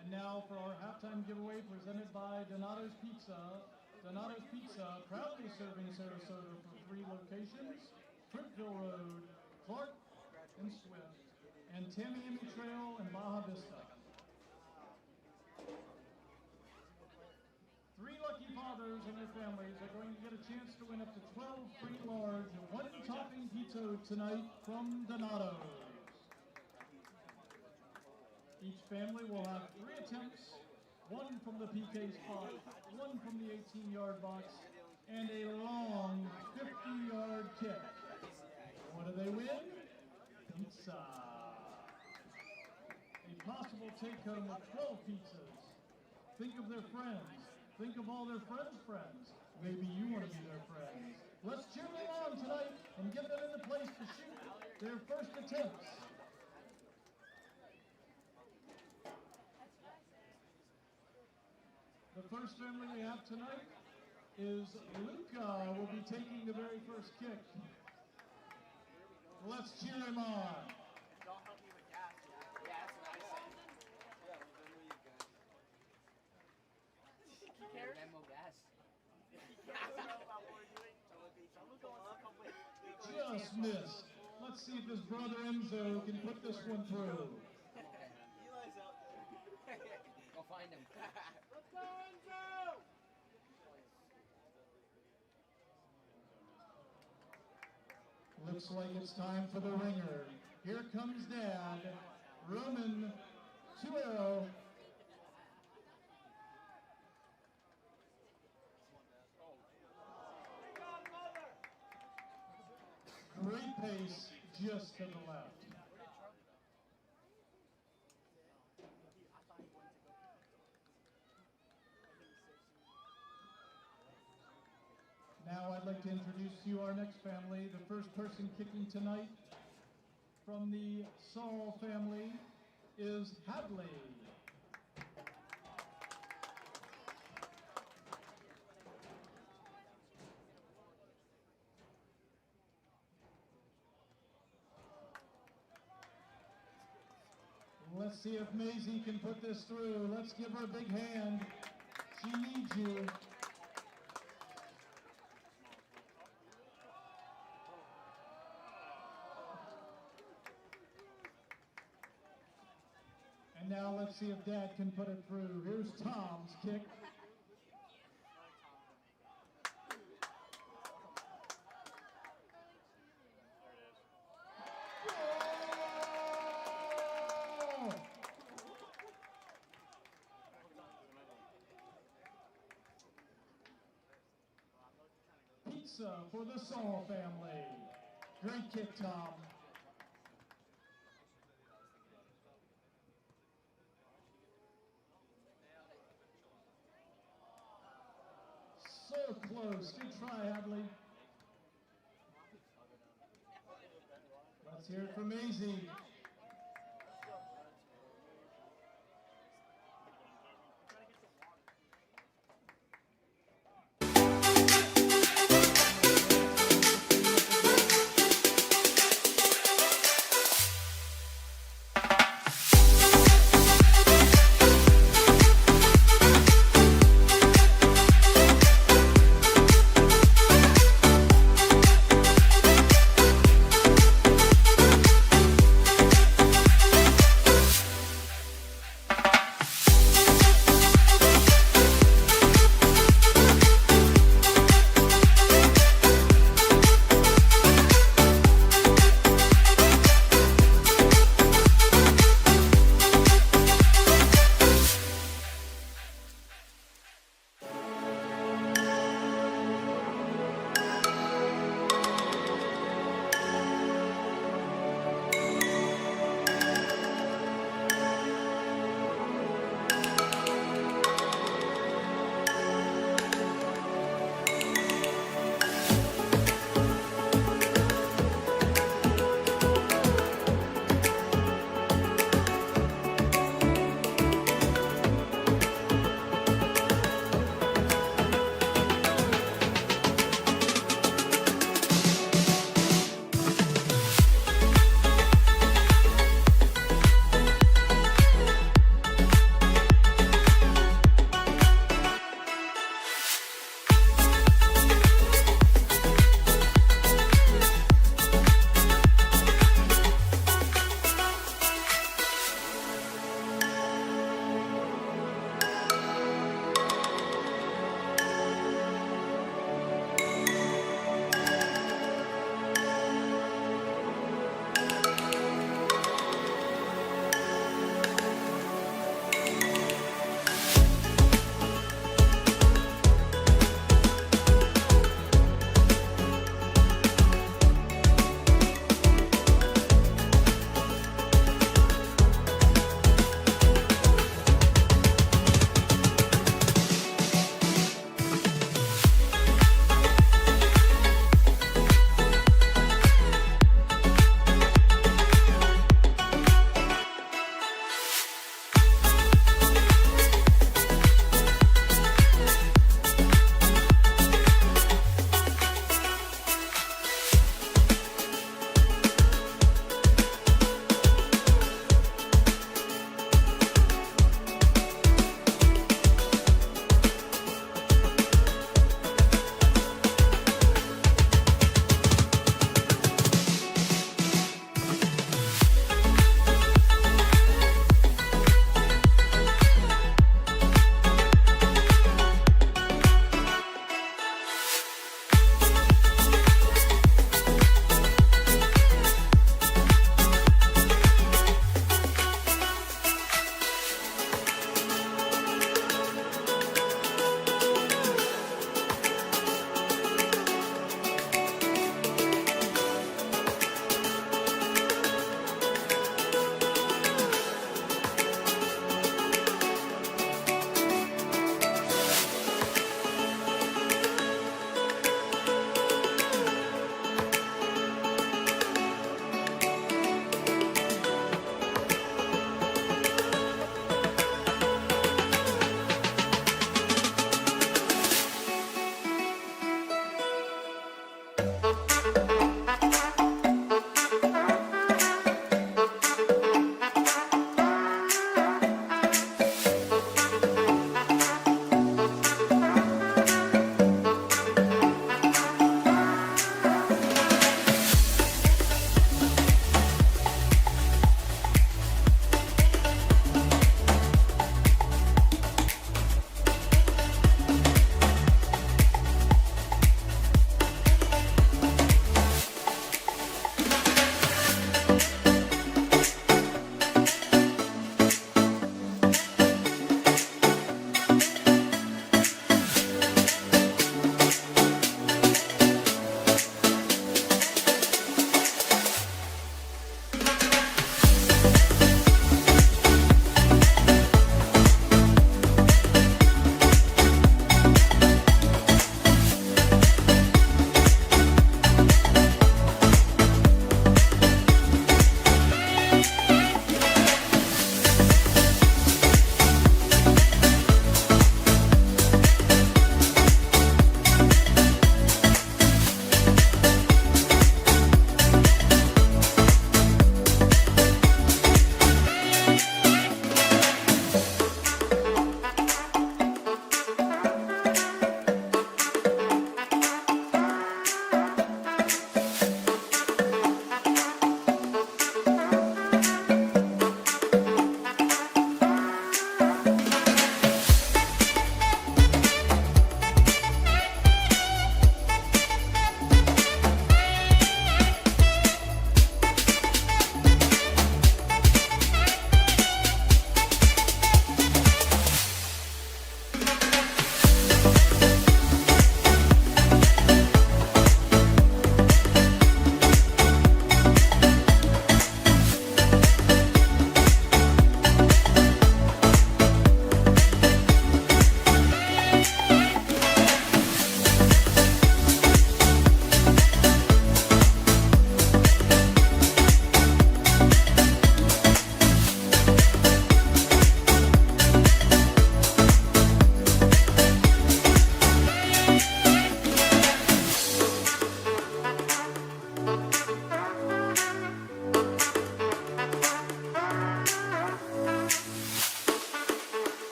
And now for our halftime giveaway presented by Donato's Pizza. Donato's Pizza, proudly serving Sarasota for 3 locations: Fruitville Road, Clark and Swift, and Tamiami Trail and Baja Vista. 3 lucky fathers and their families are going to get a chance to win up to 12 free large 1-topping pizza tonight from Donato's. Each family will have 3 attempts, 1 from the PK spot, 1 from the 18-yard box, and a long 50-yard kick. do they win? Pizza. A possible take-home of 12 pizzas. Think of their friends. Think of all their friends' friends. Maybe you want to be their friends. Let's cheer them on tonight and get them in the place to shoot their first attempts. The first family we have tonight is Luca will be taking the very first kick. Let's cheer him on. Don't help me with gas. Yeah, that's what I said. He cares? Memo gas. He cares about what we're doing. Someone going to come with. Just missed. Let's see if his brother Enzo can put this one through. Eli's out there. Go find him. Let's go, Enzo! Looks like it's time for the ringer. Here comes Dad, Roman Tuero. Great pace, just to the left. Now I'd like to introduce to you our next family. The first person kicking tonight from the Saul family is Hadley. Let's see if Maisie can put this through. Let's give her a big hand. She needs you. And now let's see if Dad can put it through. Here's Tom's kick. Pizza for the Saul family. Great kick, Tom. So close. Good try, Hadley. Let's hear it from Maisie.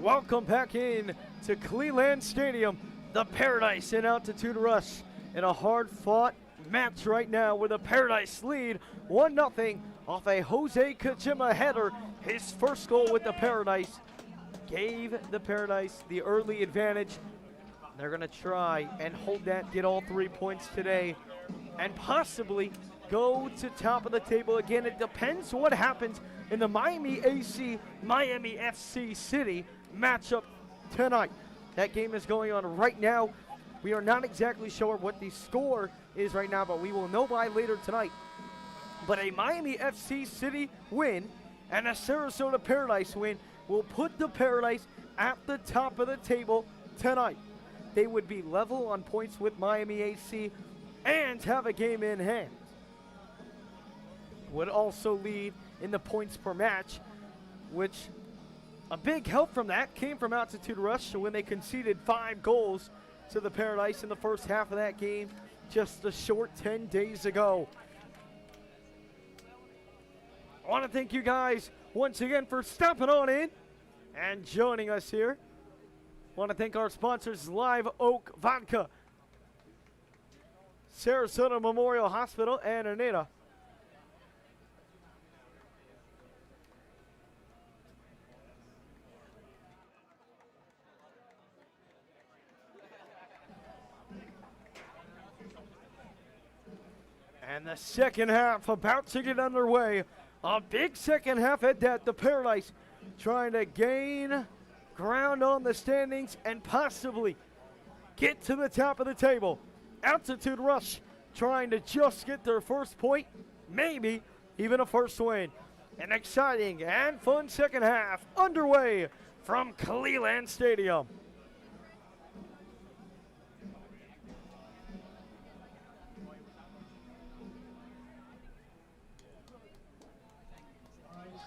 welcome back in to Cleveland Stadium. The Paradise in Altitude Rush in a hard-fought match right now where the Paradise lead 1-0 off a Jose Kojima header. His first goal with the Paradise gave the Paradise the early advantage. They're going to try and hold that, get all 3 points today, and possibly go to top of the table again. It depends what happens in the Miami AC, Miami FC City matchup tonight. That game is going on right now. We are not exactly sure what the score is right now, but we will know by later tonight. But a Miami FC City win and a Sarasota Paradise win will put the Paradise at the top of the table tonight. They would be level on points with Miami AC and have a game in hand. Would also lead in the points per match, which a big help from that came from Altitude Rush when they conceded 5 goals to the Paradise in the first half of that game just a short 10 days ago. I want to thank you guys once again for stopping on in and joining us here. I want to thank our sponsors, Live Oak Vodka, Sarasota Memorial Hospital, and Anita. And the second half about to get underway. A big second half at that. The Paradise trying to gain ground on the standings and possibly get to the top of the table. Altitude Rush trying to just get their first point, maybe even a first win. An exciting and fun second half underway from Cleveland Stadium.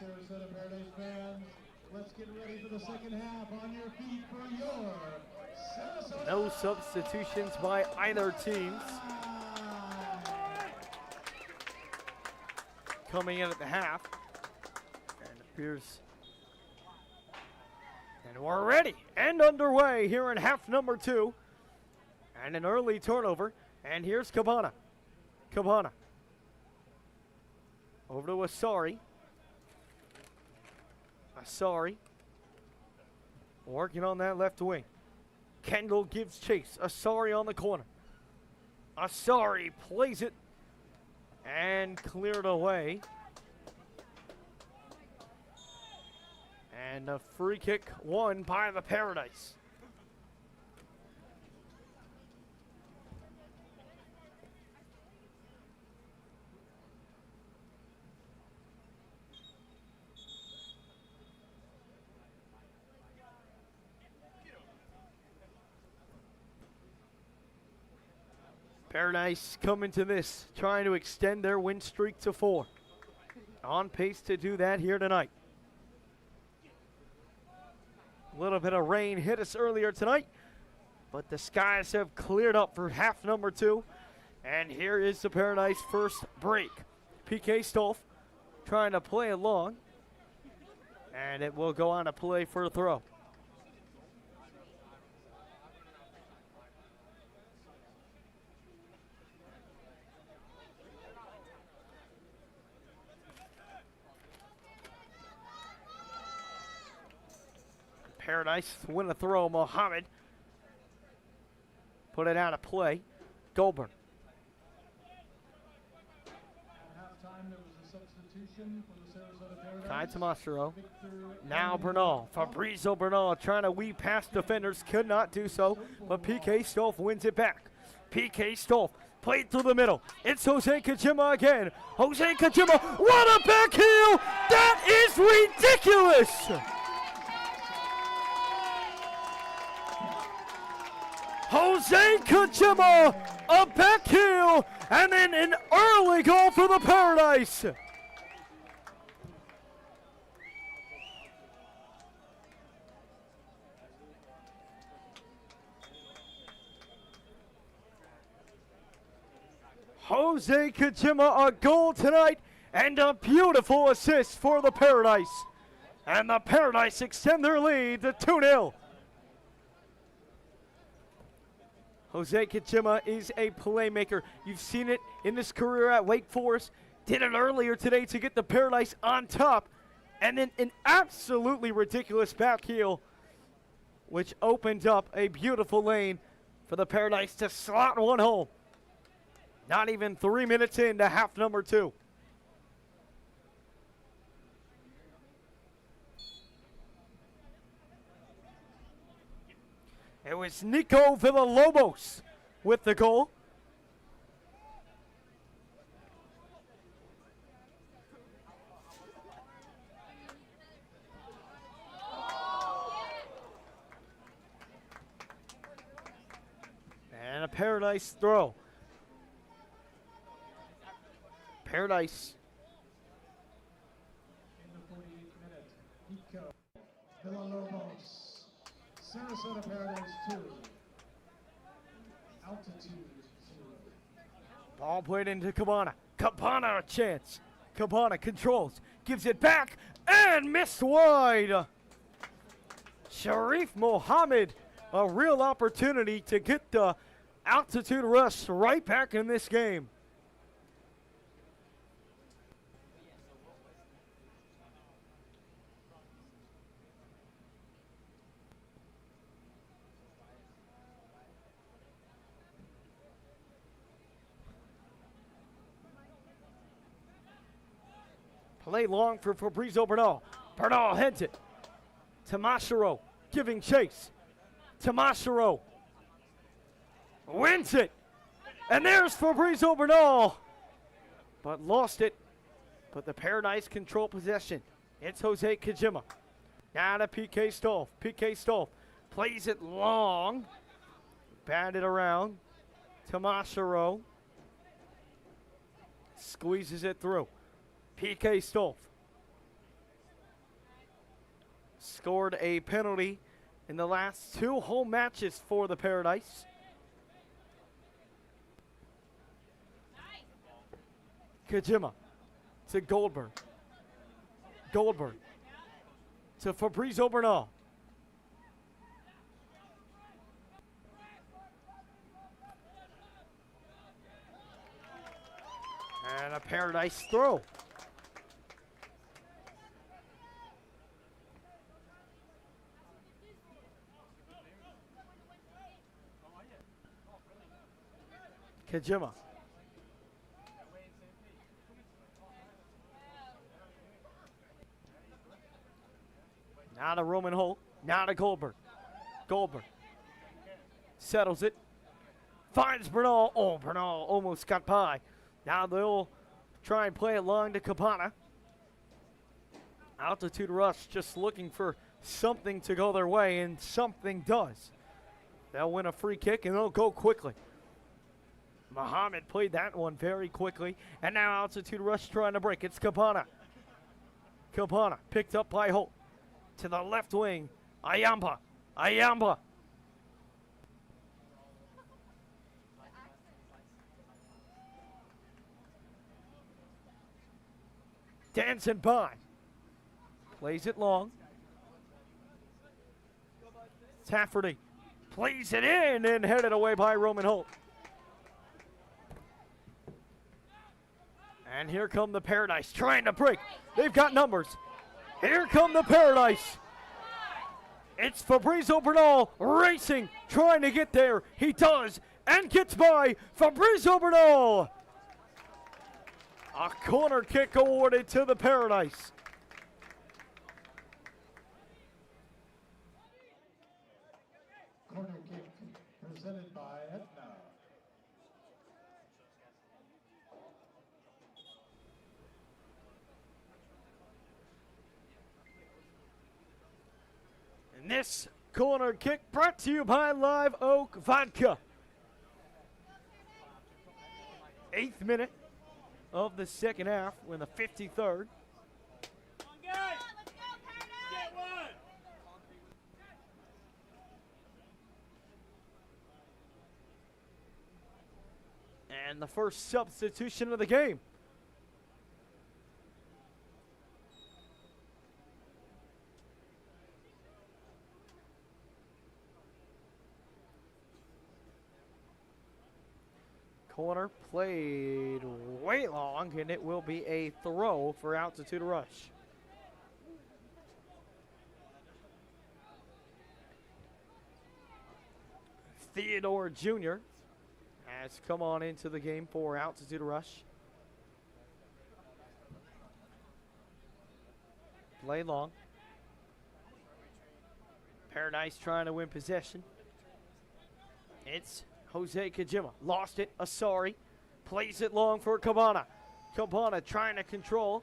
Sarasota Paradise fans, let's get ready for the second half. On your feet for your Sarasota. No substitutions by either teams. Coming in at the half. And appears. And we're ready and underway here in half number 2. And an early turnover. And here's Cabana. Cabana. Over to Asari. Asari working on that left wing. Kendall gives chase. Asari on the corner. Asari plays it and cleared away. And a free kick won by the Paradise. Paradise coming to this, trying to extend their win streak to 4. On pace to do that here tonight. A little bit of rain hit us earlier tonight, but the skies have cleared up for half number 2. And here is the Paradise first break. PK Stolf trying to play along, and it will go on to play for a throw. Paradise win a throw. Mohammed put it out of play. Goldburn. At halftime, there was a substitution for the Sarasota Kai Paradise. Tomasero. Victor Now Bernal. Fabrizio Bernal trying to weave past defenders. Could not do so, but PK Stolf wins it back. PK Stolf played through the middle. It's Jose Kojima again. Jose Kojima. What a back heel! That is ridiculous! Jose Kojima, a back heel, and then an early goal for the Paradise. Jose Kojima, a goal tonight, and a beautiful assist for the Paradise. And the Paradise extend their lead to 2-0. Jose Kajima is a playmaker. You've seen it in his career at Wake Forest. Did it earlier today to get the Paradise on top. And then an absolutely ridiculous back heel, which opened up a beautiful lane for the Paradise to slot one home. Not even 3 minutes into half number 2. It was Nico Villalobos with the goal. And a Paradise throw. Paradise. In the 48th minute, Nico. Villalobos. Sarasota Paradise 2. Altitude 2. Ball played into Cabana. Cabana a chance. Cabana controls. Gives it back and missed wide. Sharif Mohammed, a real opportunity to get the Altitude Rush right back in this game. Play long for Fabrizio Bernal. Bernal heads it. Tamashiro giving chase. Tamashiro wins it. And there's Fabrizio Bernal. But lost it. But the Paradise control possession. It's Jose Kajima. Now to PK Stolf. PK Stolf plays it long. Batted around. Tamashiro squeezes it through. PK Stolf scored a penalty in the last 2 home matches for the Paradise. Kajima to Goldberg. Goldberg to Fabrizio Bernal. And a Paradise throw. Kajima. Now to Roman Holt. Now to Goldberg. Goldberg settles it. Finds Bernal. Oh, Bernal almost got by. Now they'll try and play it long to Cabana. Altitude Rush just looking for something to go their way, and something does. They'll win a free kick, and they'll go quickly. Muhammad played that one very quickly, and now Altitude Rush trying to break. It's Cabana. Cabana picked up by Holt. To the left wing, Ayamba. Ayamba. Dancing by. Plays it long. Tafferty plays it in and headed away by Roman Holt. And here come the Paradise trying to break. They've got numbers. Here come the Paradise. It's Fabrizio Bernal racing, trying to get there. He does, and gets by Fabrizio Bernal. A corner kick awarded to the Paradise. Corner kick presented by Aetna. And this corner kick brought to you by Live Oak Vodka. 8th minute of the second half. We're in the 53rd. And the first substitution of the game. corner, played way long, and it will be a throw for Altitude Rush. Theodore Jr. has come on into the game for Altitude Rush. Play long. Paradise trying to win possession. It's Jose Kajima. Lost it. Asari plays it long for Cabana. Cabana trying to control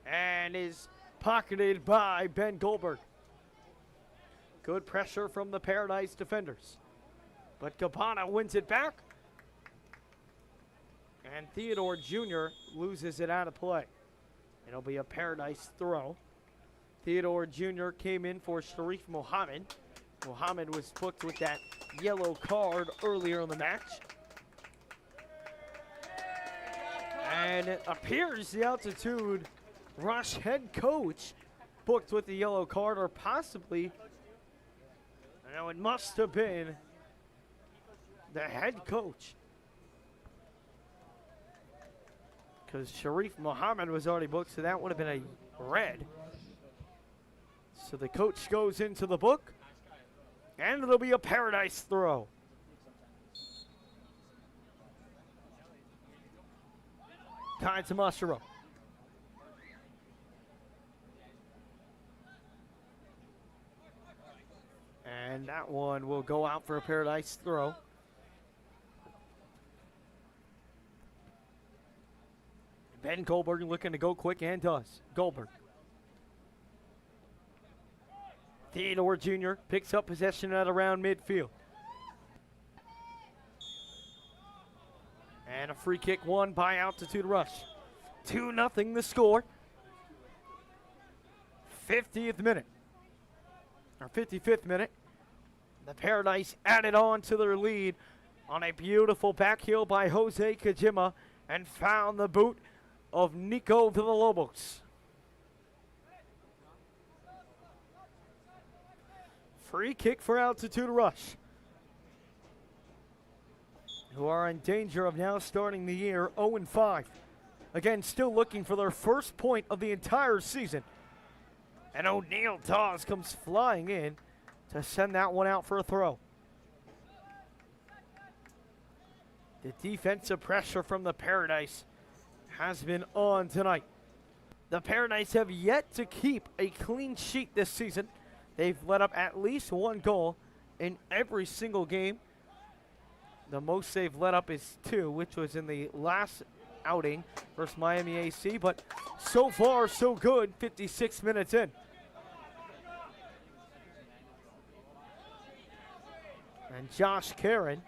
and is pocketed by Ben Goldberg. Good pressure from the Paradise defenders. But Cabana wins it back. And Theodore Jr. loses it out of play. It'll be a Paradise throw. Theodore Jr. came in for Sharif Mohammed. Mohammed was booked with that yellow card earlier in the match. And it appears the Altitude Rush head coach booked with the yellow card, or possibly, no, it must have been the head coach, because Sharif Mohammed was already booked, so that would have been a red. So the coach goes into the book, and it'll be a Paradise throw. Kai Tomashiro. And that one will go out for a Paradise throw. Ben Goldberg looking to go quick, and does. Goldberg. Theodore Jr. picks up possession at around midfield. And a free kick won by Altitude Rush. 2-0 the score. 50th minute. Or 55th minute. The Paradise added on to their lead on a beautiful back heel by Jose Kajima and found the boot of Nico Villalobos. Free kick for Altitude Rush, who are in danger of now starting the year 0-5. Again, still looking for their first point of the entire season. And O'Neal Dawes comes flying in to send that one out for a throw. The defensive pressure from the Paradise has been on tonight. The Paradise have yet to keep a clean sheet this season. They've let up at least one goal in every single game. The most they've let up is 2, which was in the last outing versus Miami AC. But so far, so good, 56 minutes in. And Josh Karen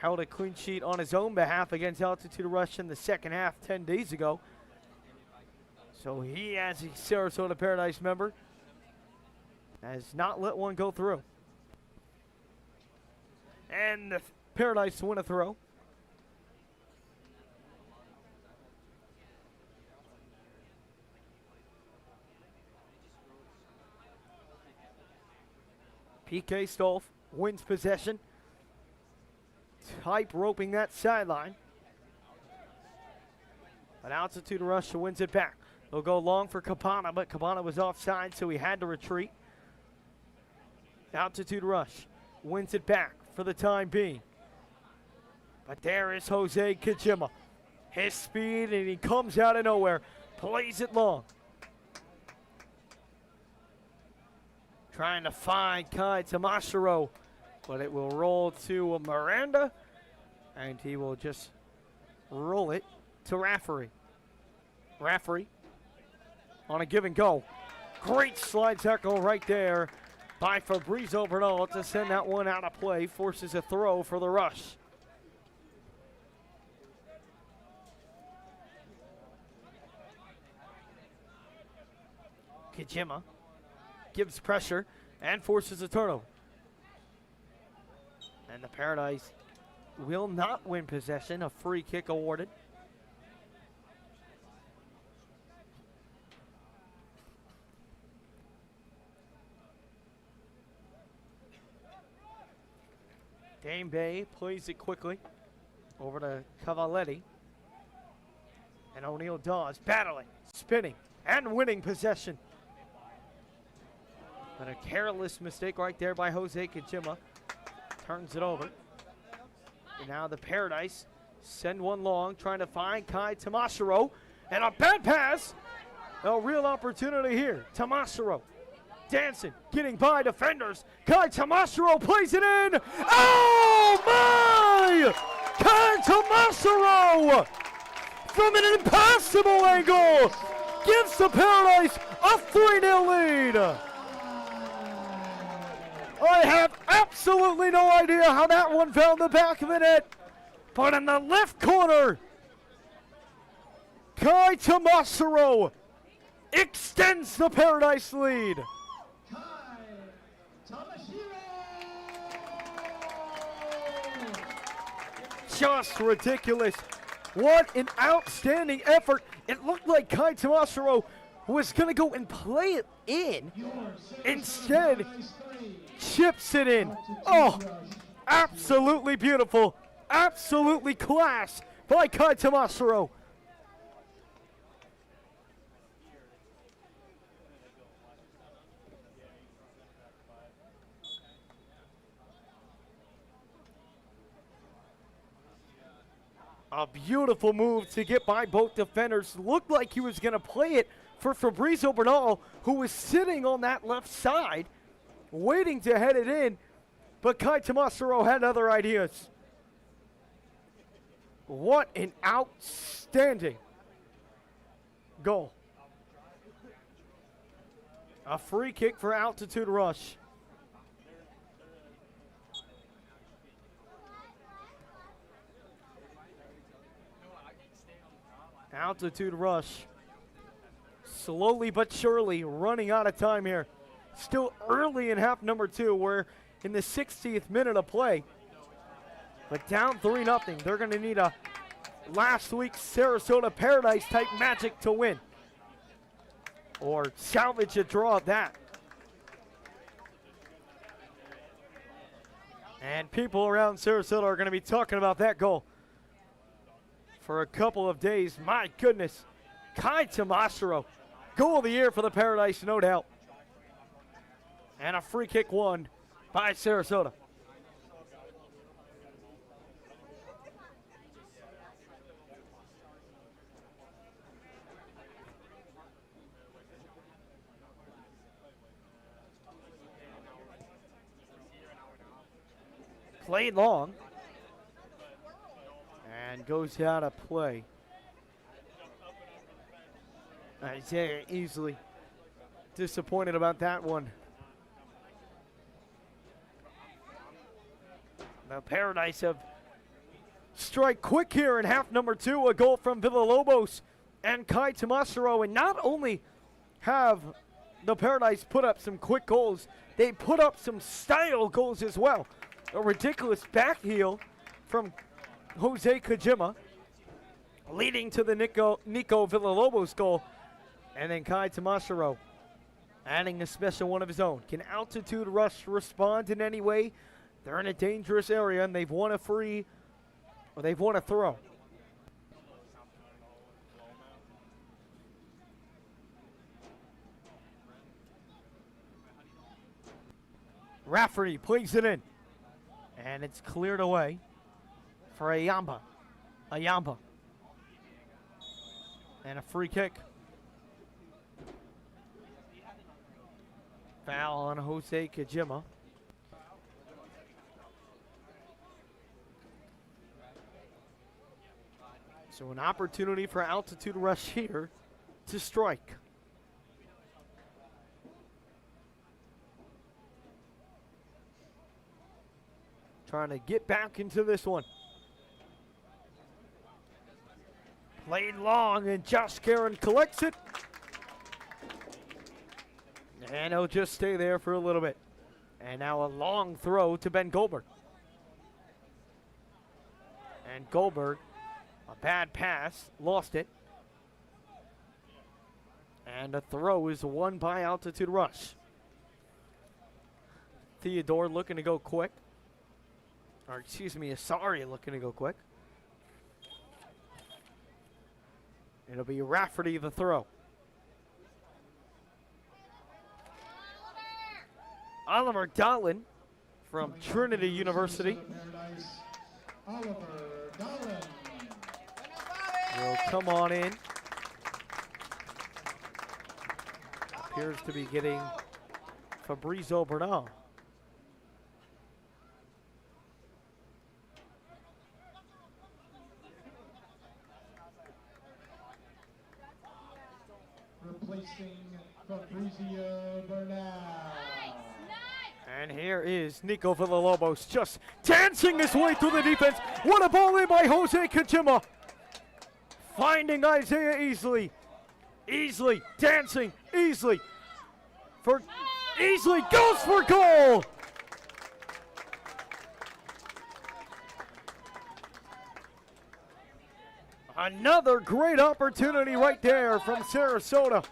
held a clean sheet on his own behalf against Altitude Rush in the second half 10 days ago. So he, as a Sarasota Paradise member, has not let one go through. And the Paradise win a throw. PK Stolf wins possession. Type roping that sideline. But Altitude Rush wins it back. They'll go long for Cabana, but Cabana was offside, so he had to retreat. Altitude Rush wins it back for the time being. But there is Jose Kajima. His speed, and he comes out of nowhere. Plays it long. Trying to find Kai Tomashiro, but it will roll to Miranda, and he will just roll it to Rafferty. Rafferty on a give and go. Great slide tackle right there by Fabrizio Bernal to send that one out of play. Forces a throw for the Rush. Kajima gives pressure and forces a turnover. And the Paradise will not win possession. A free kick awarded. Dame Bay plays it quickly Over to Cavalletti. And O'Neal Dawes battling, spinning, and winning possession. But a careless mistake right there by Jose Kajima. Turns it over. And now the Paradise send one long, trying to find Kai Tomashiro. And a bad pass. A real opportunity here. Tomashiro dancing, getting by defenders. Kai Tomashiro plays it in. Oh my! Kai Tomashiro from an impossible angle gives the Paradise a 3-0 lead. I have absolutely no idea how that one found the back of the net, but in the left corner, Kai Tomashiro extends the Paradise lead. Kai Tomashiro! Just ridiculous. What an outstanding effort. It looked like Kai Tomashiro was going to go and play it in. Instead, chips it in. Oh, absolutely beautiful. Absolutely class by Kai Tomashiro. A beautiful move to get by both defenders. Looked like he was going to play it for Fabrizio Bernal, who was sitting on that left side, waiting to head it in. But Kai Tomashiro had other ideas. What an outstanding goal. A free kick for Altitude Rush. Altitude Rush, slowly but surely running out of time here. Still early in half number 2. We're in the 60th minute of play. But down 3-0. They're going to need a last week's Sarasota Paradise type magic to win. Or salvage a draw at that. And people around Sarasota are going to be talking about that goal for a couple of days. My goodness. Kai Tomashiro, goal of the year for the Paradise, no doubt. And a free kick won by Sarasota. Played long. And goes out of play. Isaiah easily disappointed about that one. The Paradise have strike quick here in half number 2. A goal from Villalobos and Kai Tomashiro. And not only have the Paradise put up some quick goals, they put up some style goals as well. A ridiculous back heel from Jose Kajima, leading to the Nico Villalobos goal. And then Kai Tomashiro adding a special one of his own. Can Altitude Rush respond in any way? They're in a dangerous area and they've won a free, or they've won a throw. Rafferty plays it in. And it's cleared away for Ayamba. And a free kick. Foul on Jose Kajima. So an opportunity for Altitude Rush here to strike. Trying to get back into this one. Played long and Josh Karen collects it. And he'll just stay there for a little bit. And now a long throw to Ben Goldberg. And Goldberg, a bad pass, lost it. And a throw is won by Altitude Rush. Theodore looking to go quick. Or excuse me, Asari looking to go quick. It'll be Rafferty the throw. Oliver Dolan from Trinity University Paradise, Oliver Dolan. will come on in. Appears to be getting Fabrizio Bernal. Replacing Fabrizio Bernal. And here is Nico Villalobos just dancing his way through the defense. What a ball in by Jose Kajima. Finding Isaiah Easley. Easley dancing. Easley goes for goal. Another great opportunity right there from Sarasota.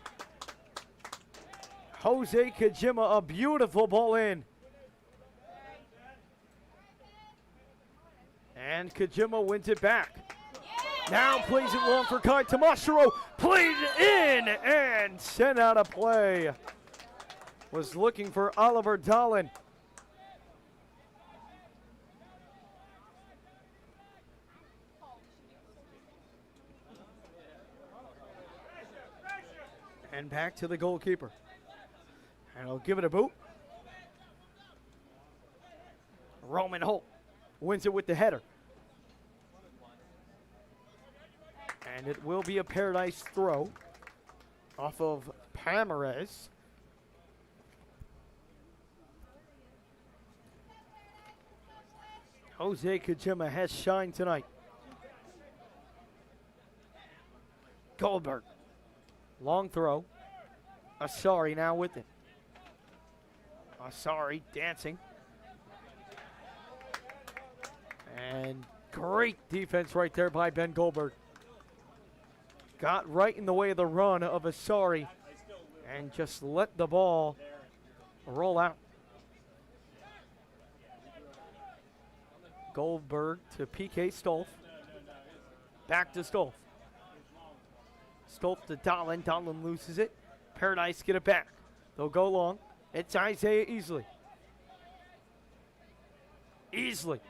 Jose Kajima, a beautiful ball in. And Kajima wins it back. Now plays it long for Kai Tamashiro. Played in and sent out of play. Was looking for Oliver Dolan. And back to the goalkeeper. And he'll give it a boot. Roman Holt wins it with the header. And it will be a Paradise throw off of Pamarez. Jose Kajima has shined tonight. Goldberg. Long throw. Asari now with it. Asari dancing. And great defense right there by Ben Goldberg. Got right in the way of the run of Asari and just let the ball roll out. Goldberg to PK Stolf. Back to Stolf. Stolf to Dolan. Dolan loses it. Paradise get it back. They'll go long. It's Isaiah Easley. Easley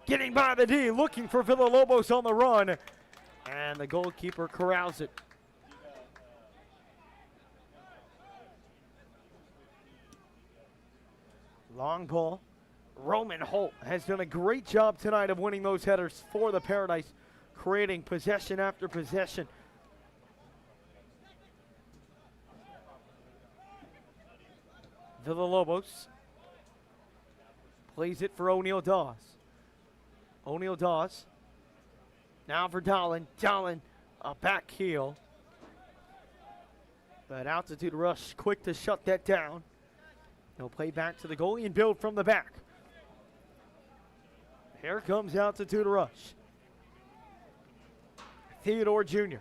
getting by the D, looking for Villalobos on the run. And the goalkeeper corrals it. Long ball. Roman Holt has done a great job tonight of winning those headers for the Paradise, creating possession after possession. Villalobos plays it for O'Neal Dawes. O'Neal Dawes. Now for Dolan. Dolan, a back heel. But Altitude Rush quick to shut that down. He'll play back to the goalie and build from the back. Here comes Altitude Rush. Theodore Jr.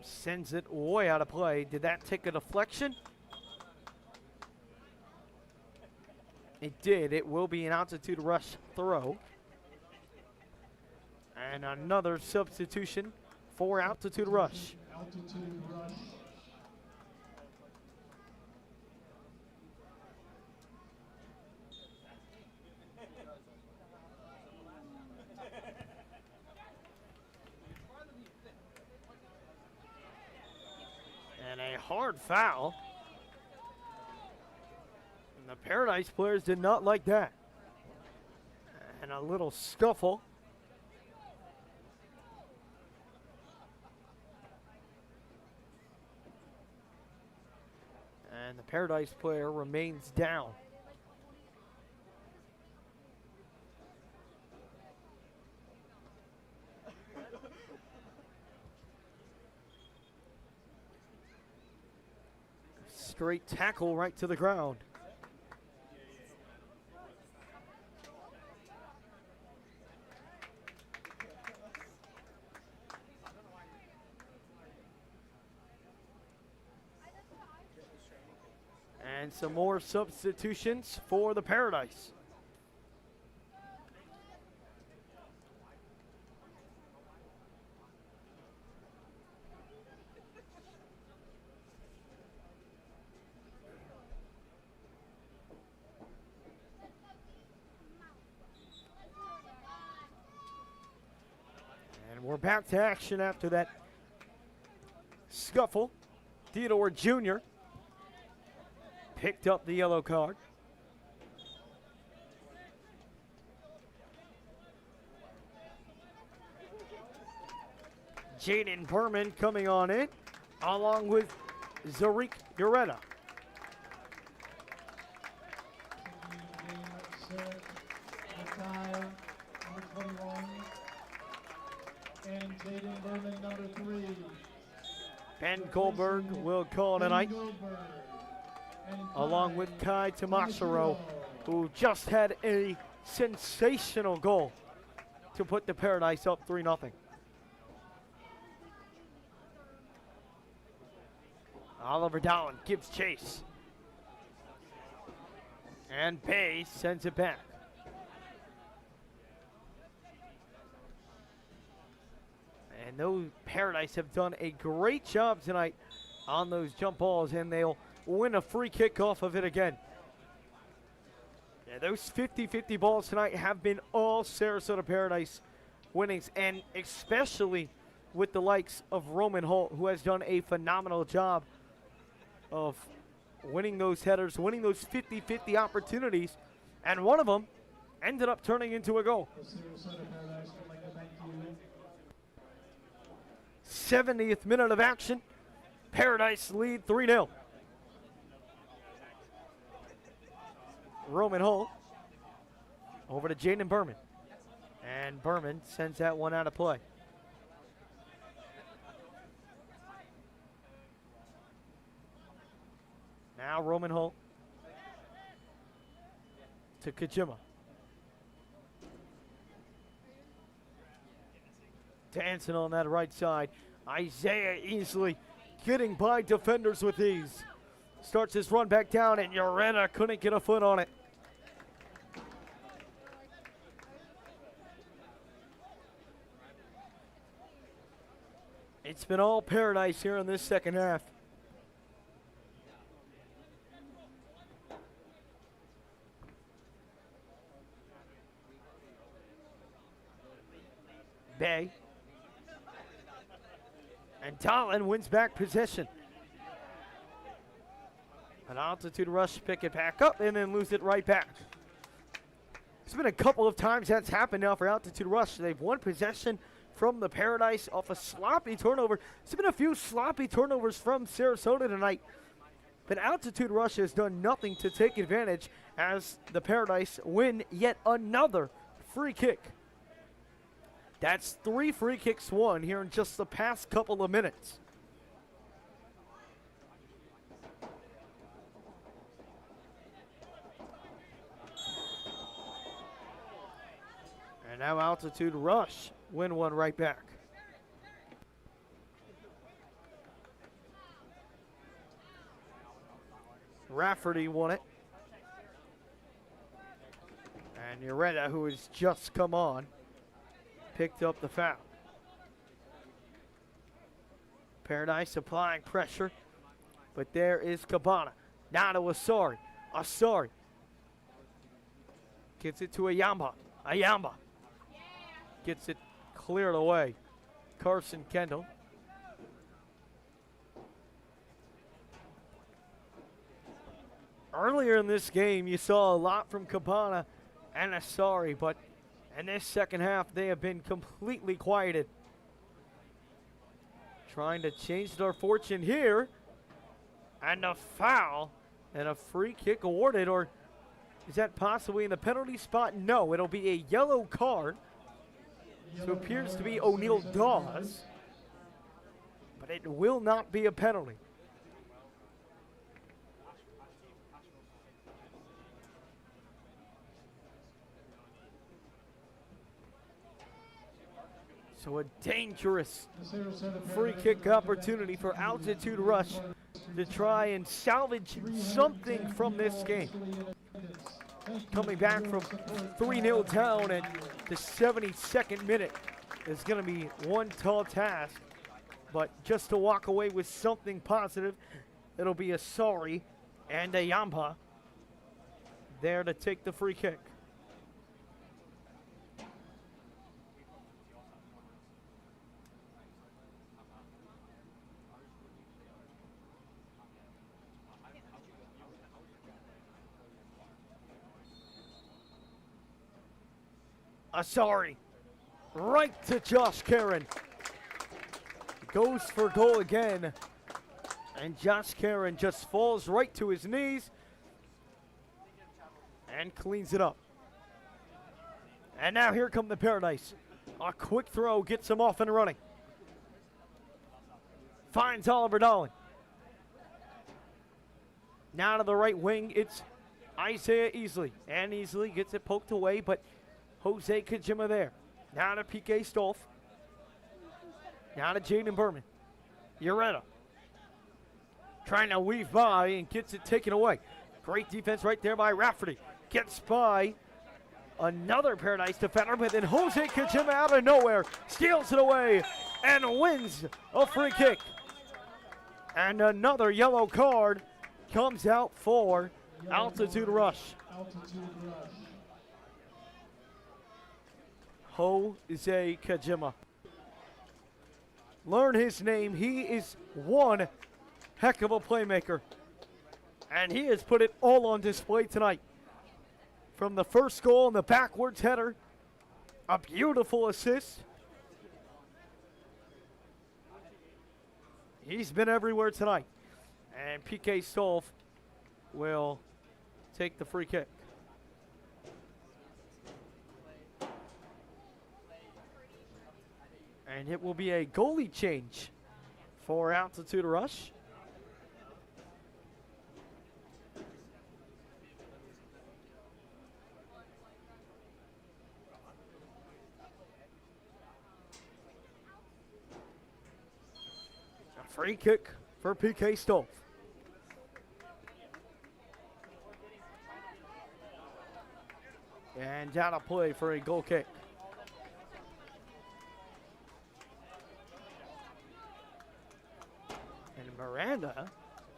Sends it way out of play. Did that take a deflection? It did. It will be an Altitude Rush throw. And another substitution for Altitude Rush. Altitude Rush. And a hard foul. And the Paradise players did not like that. And a little scuffle. And the Paradise player remains down. Straight tackle right to the ground. And some more substitutions for the Paradise. we're back to action after that scuffle. Theodore Jr. picked up the yellow card. Jaden Berman coming on in, along with Zarik Ureta. Set, the time, number 21. And Jaden Berman, number 3. Ben Goldberg will call tonight, Goldberg. And along with Kai Tomashiro, who just had a sensational goal to put the Paradise up 3-0. Oliver Dowling gives chase. And Bay sends it back. And those Paradise have done a great job tonight on those jump balls, and they'll win a free kick off of it again. Yeah, those 50-50 balls tonight have been all Sarasota Paradise winnings, and especially with the likes of Roman Holt, who has done a phenomenal job of winning those headers, winning those 50-50 opportunities, and one of them ended up turning into a goal. 70th minute of action. Paradise lead 3-0. Roman Holt over to Jaden Berman. And Berman sends that one out of play. Now Roman Holt to Kajima. Dancing on that right side. Isaiah easily getting by defenders with ease. Starts his run back down, and Ureta couldn't get a foot on it. It's been all Paradise here in this second half. Bay. And Dolan wins back possession. An altitude rush, pick it back up, and then lose it right back. It's been a couple of times that's happened now for altitude rush. They've won possession from the Paradise off a sloppy turnover. There's been a few sloppy turnovers from Sarasota tonight. But altitude rush has done nothing to take advantage as the Paradise win yet another free kick. That's 3 free kicks won here in just the past couple of minutes. And now altitude rush win one right back. Rafferty won it. And Ureta, who has just come on, picked up the foul. Paradise applying pressure, but there is Cabana. Now to Asari. Asari gets it to Ayamba. Ayamba gets it cleared away. Carson Kendall. Earlier in this game, you saw a lot from Cabana and Asari, but in this second half, they have been completely quieted. Trying to change their fortune here. And a foul and a free kick awarded, or is that possibly in the penalty spot? No, it'll be a yellow card. So it appears to be O'Neal Dawes, but it will not be a penalty. So a dangerous free kick opportunity for altitude rush to try and salvage something from this game. Coming back from 3-0 down at the 72nd minute is going to be one tall task. But just to walk away with something positive, it'll be a Asari and a Yamba there to take the free kick. Asari. Right to Josh Karen. Goes for goal again. And Josh Karen just falls right to his knees and cleans it up. And now here come the Paradise. A quick throw gets him off and running. Finds Oliver Dolling. Now to the right wing, it's Isaiah Easley. And Easley gets it poked away, but Jose Kajima there. Now to PK Stolf. Now to Jaden Berman. Ureta. Trying to weave by and gets it taken away. Great defense right there by Rafferty. Gets by another Paradise defender, but then Jose Kajima out of nowhere steals it away and wins a free kick. And another yellow card comes out for Altitude Rush. Altitude Rush. Jose Kajima. Learn his name. He is one heck of a playmaker. And he has put it all on display tonight. From the first goal and the backwards header, a beautiful assist. He's been everywhere tonight. And PK Stolf will take the free kick. And it will be a goalie change for Altitude Rush. A free kick for PK Stolf. And down a play for a goal kick. And Miranda,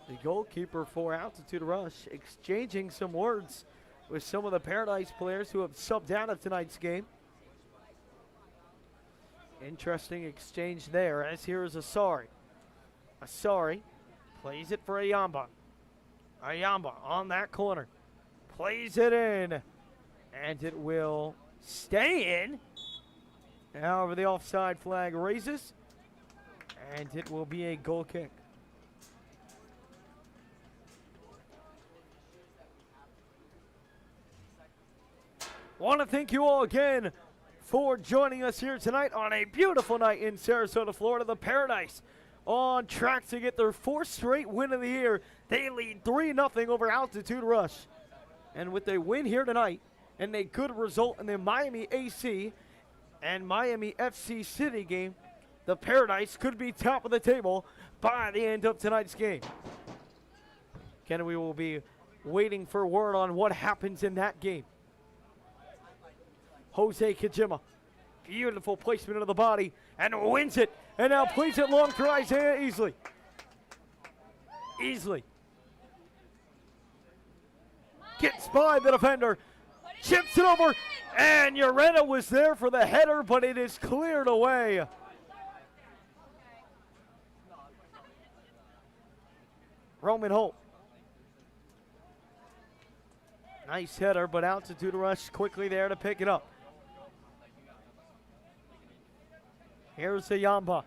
the goalkeeper for Altitude Rush, exchanging some words with some of the Paradise players who have subbed out of tonight's game. Interesting exchange there, as here is Asari. Asari plays it for Ayamba. Ayamba on that corner. Plays it in. And it will stay in. However, the offside flag raises. And it will be a goal kick. Want to thank you all again for joining us here tonight on a beautiful night in Sarasota, Florida. The Paradise on track to get their fourth straight win of the year. They lead 3-0 over Altitude Rush. And with a win here tonight and a good result in the Miami AC and Miami FC City game, the Paradise could be top of the table by the end of tonight's game. Again, we will be waiting for word on what happens in that game. Jose Kajima, beautiful placement of the body, and wins it, and now plays it long for Isaiah Easley. Easley gets by the defender, chips it over, and Ureta was there for the header, but it is cleared away. Roman Holt. Nice header, but Altitude Rush quickly there to pick it up. Here's Ayamba.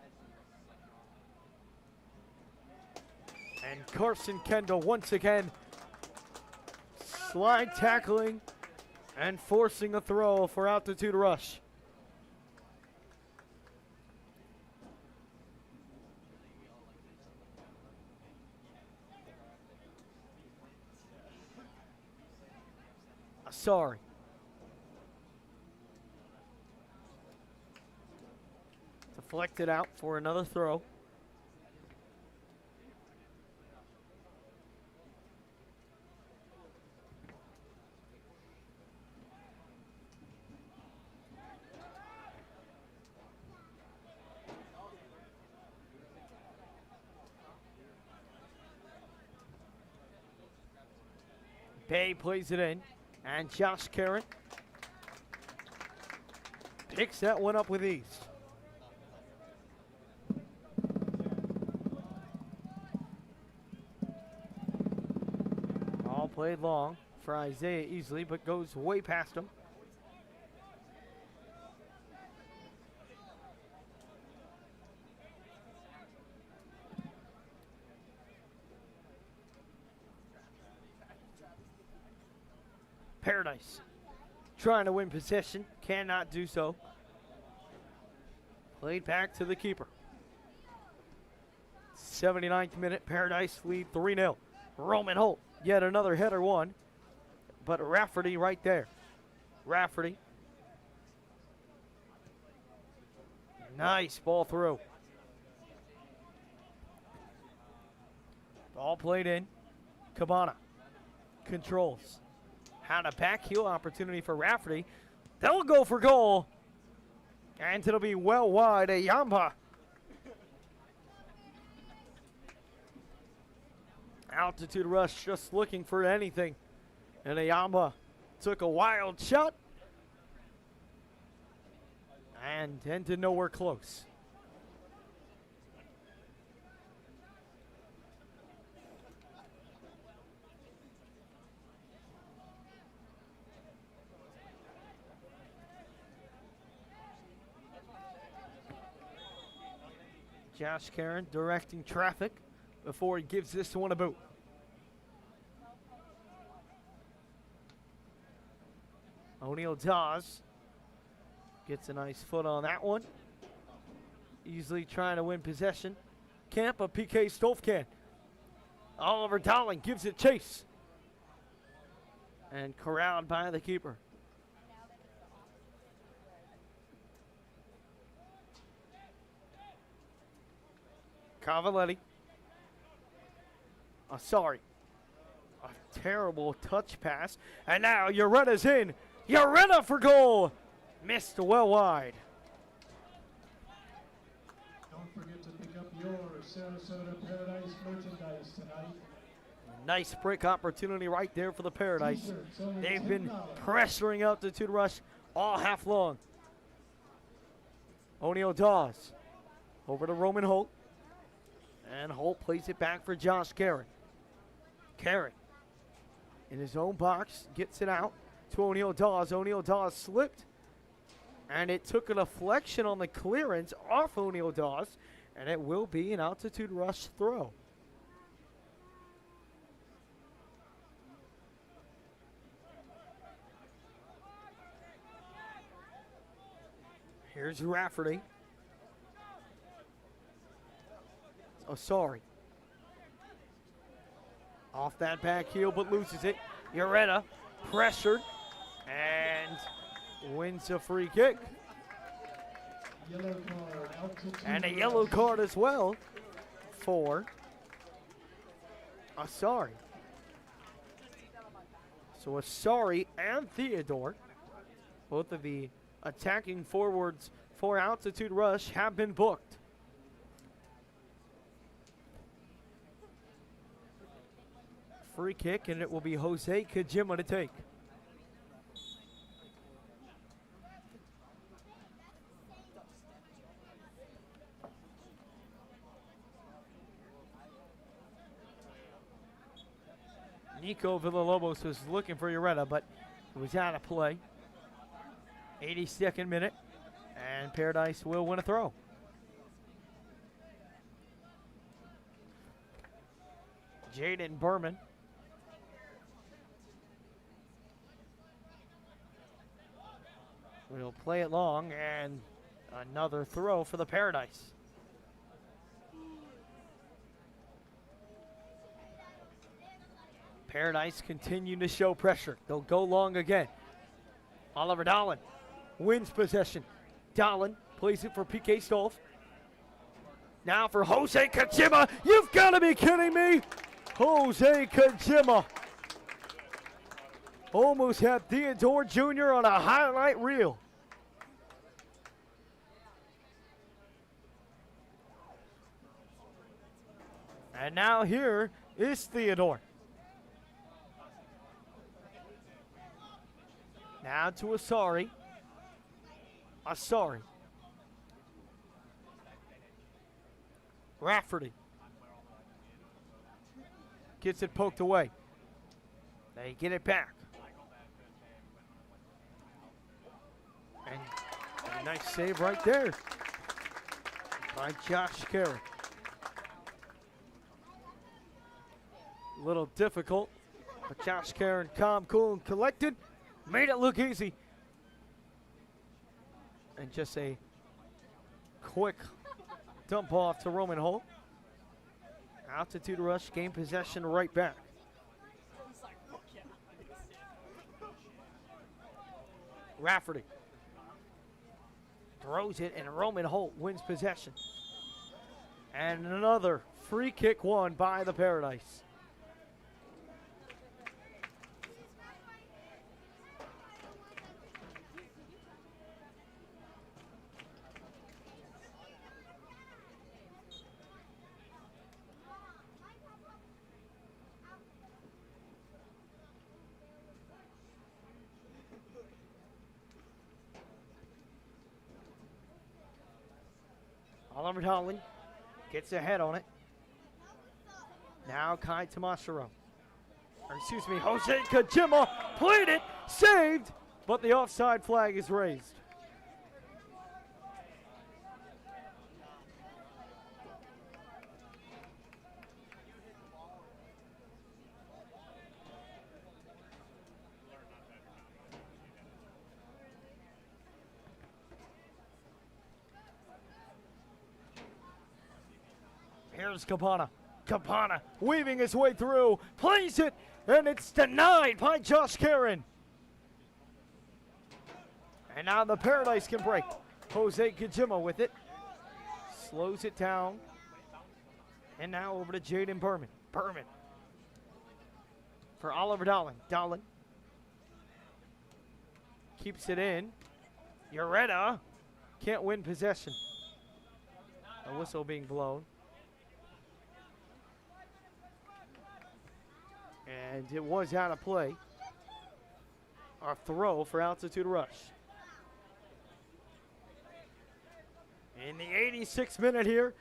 And Carson Kendall once again slide tackling and forcing a throw for Altitude Rush. Asari. Deflected out for another throw. Bay plays it in, and Josh Karen picks that one up with ease. All played long for Isaiah Easley, but goes way past him. Paradise trying to win possession, cannot do so. Played back to the keeper. 79th minute, Paradise lead 3-0. Roman Holt, yet another header won, but Rafferty right there. Rafferty. Nice ball through. All played in. Cabana controls. Had a back heel opportunity for Rafferty. They'll go for goal. And it'll be well wide. A Yamba. Altitude Rush just looking for anything. And a Yamba took a wild shot. And ended nowhere close. Josh Karen directing traffic before he gives this one a boot. O'Neal Dawes gets a nice foot on that one. Easily trying to win possession. Camp of PK Stolfkan. Oliver Dowling gives it chase. And corralled by the keeper. Cavaletti. Sorry. A terrible touch pass. And now Urena's in. Urena for goal. Missed well wide. Don't forget to pick up your Sarasota Paradise merchandise tonight. Nice break opportunity right there for the Paradise. T-shirts only They've been $10. pressuring Altitude Rush all half long. O'Neal Dawes over to Roman Holt. And Holt plays it back for Josh Karen. Karen in his own box gets it out to O'Neal Dawes. O'Neal Dawes slipped. And it took a deflection on the clearance off O'Neal Dawes. And it will be an Altitude Rush throw. Here's Rafferty. Oh, sorry. Off that back heel, but loses it. Urena pressured and wins a free kick. Yellow card, Altitude And a yellow Rush. card as well for Asari. So Asari and Theodore, both of the attacking forwards for Altitude Rush, have been booked. Free kick, and it will be Jose Kajima to take. Nico Villalobos was looking for Urena, but it was out of play. 82nd minute, and Paradise will win a throw. Jaden Berman. We'll play it long, and another throw for the Paradise. Paradise continue to show pressure. They'll go long again. Oliver Dolan wins possession. Dolan plays it for PK Stolf. Now for Jose Kajima. You've got to be kidding me. Jose Kajima almost had Theodore Jr. on a highlight reel. And now here is Theodore. Now to Asari. Asari. Rafferty. Gets it poked away. They get it back. And a nice save right there by Josh Carey. A little difficult, but Josh Karen calm, cool, and collected Made it look easy. And just a quick dump off to Roman Holt. Altitude Rush gained possession right back. Rafferty throws it, and Roman Holt wins possession. And another free kick won by the Paradise. Oliver Holland gets ahead on it. Now Kai Tomashiro. Or excuse me, Jose Kajima played it, saved, but the offside flag is raised. Here's Cabana. Cabana weaving his way through, plays it, and it's denied by Josh Karen. And now the Paradise can break. Jose Kajima with it. Slows it down. And now over to Jaden Berman. Berman. For Oliver Dolan. Dolan. Keeps it in. Ureta can't win possession. A whistle being blown. And it was out of play. A throw for Altitude Rush. In the 86th minute here,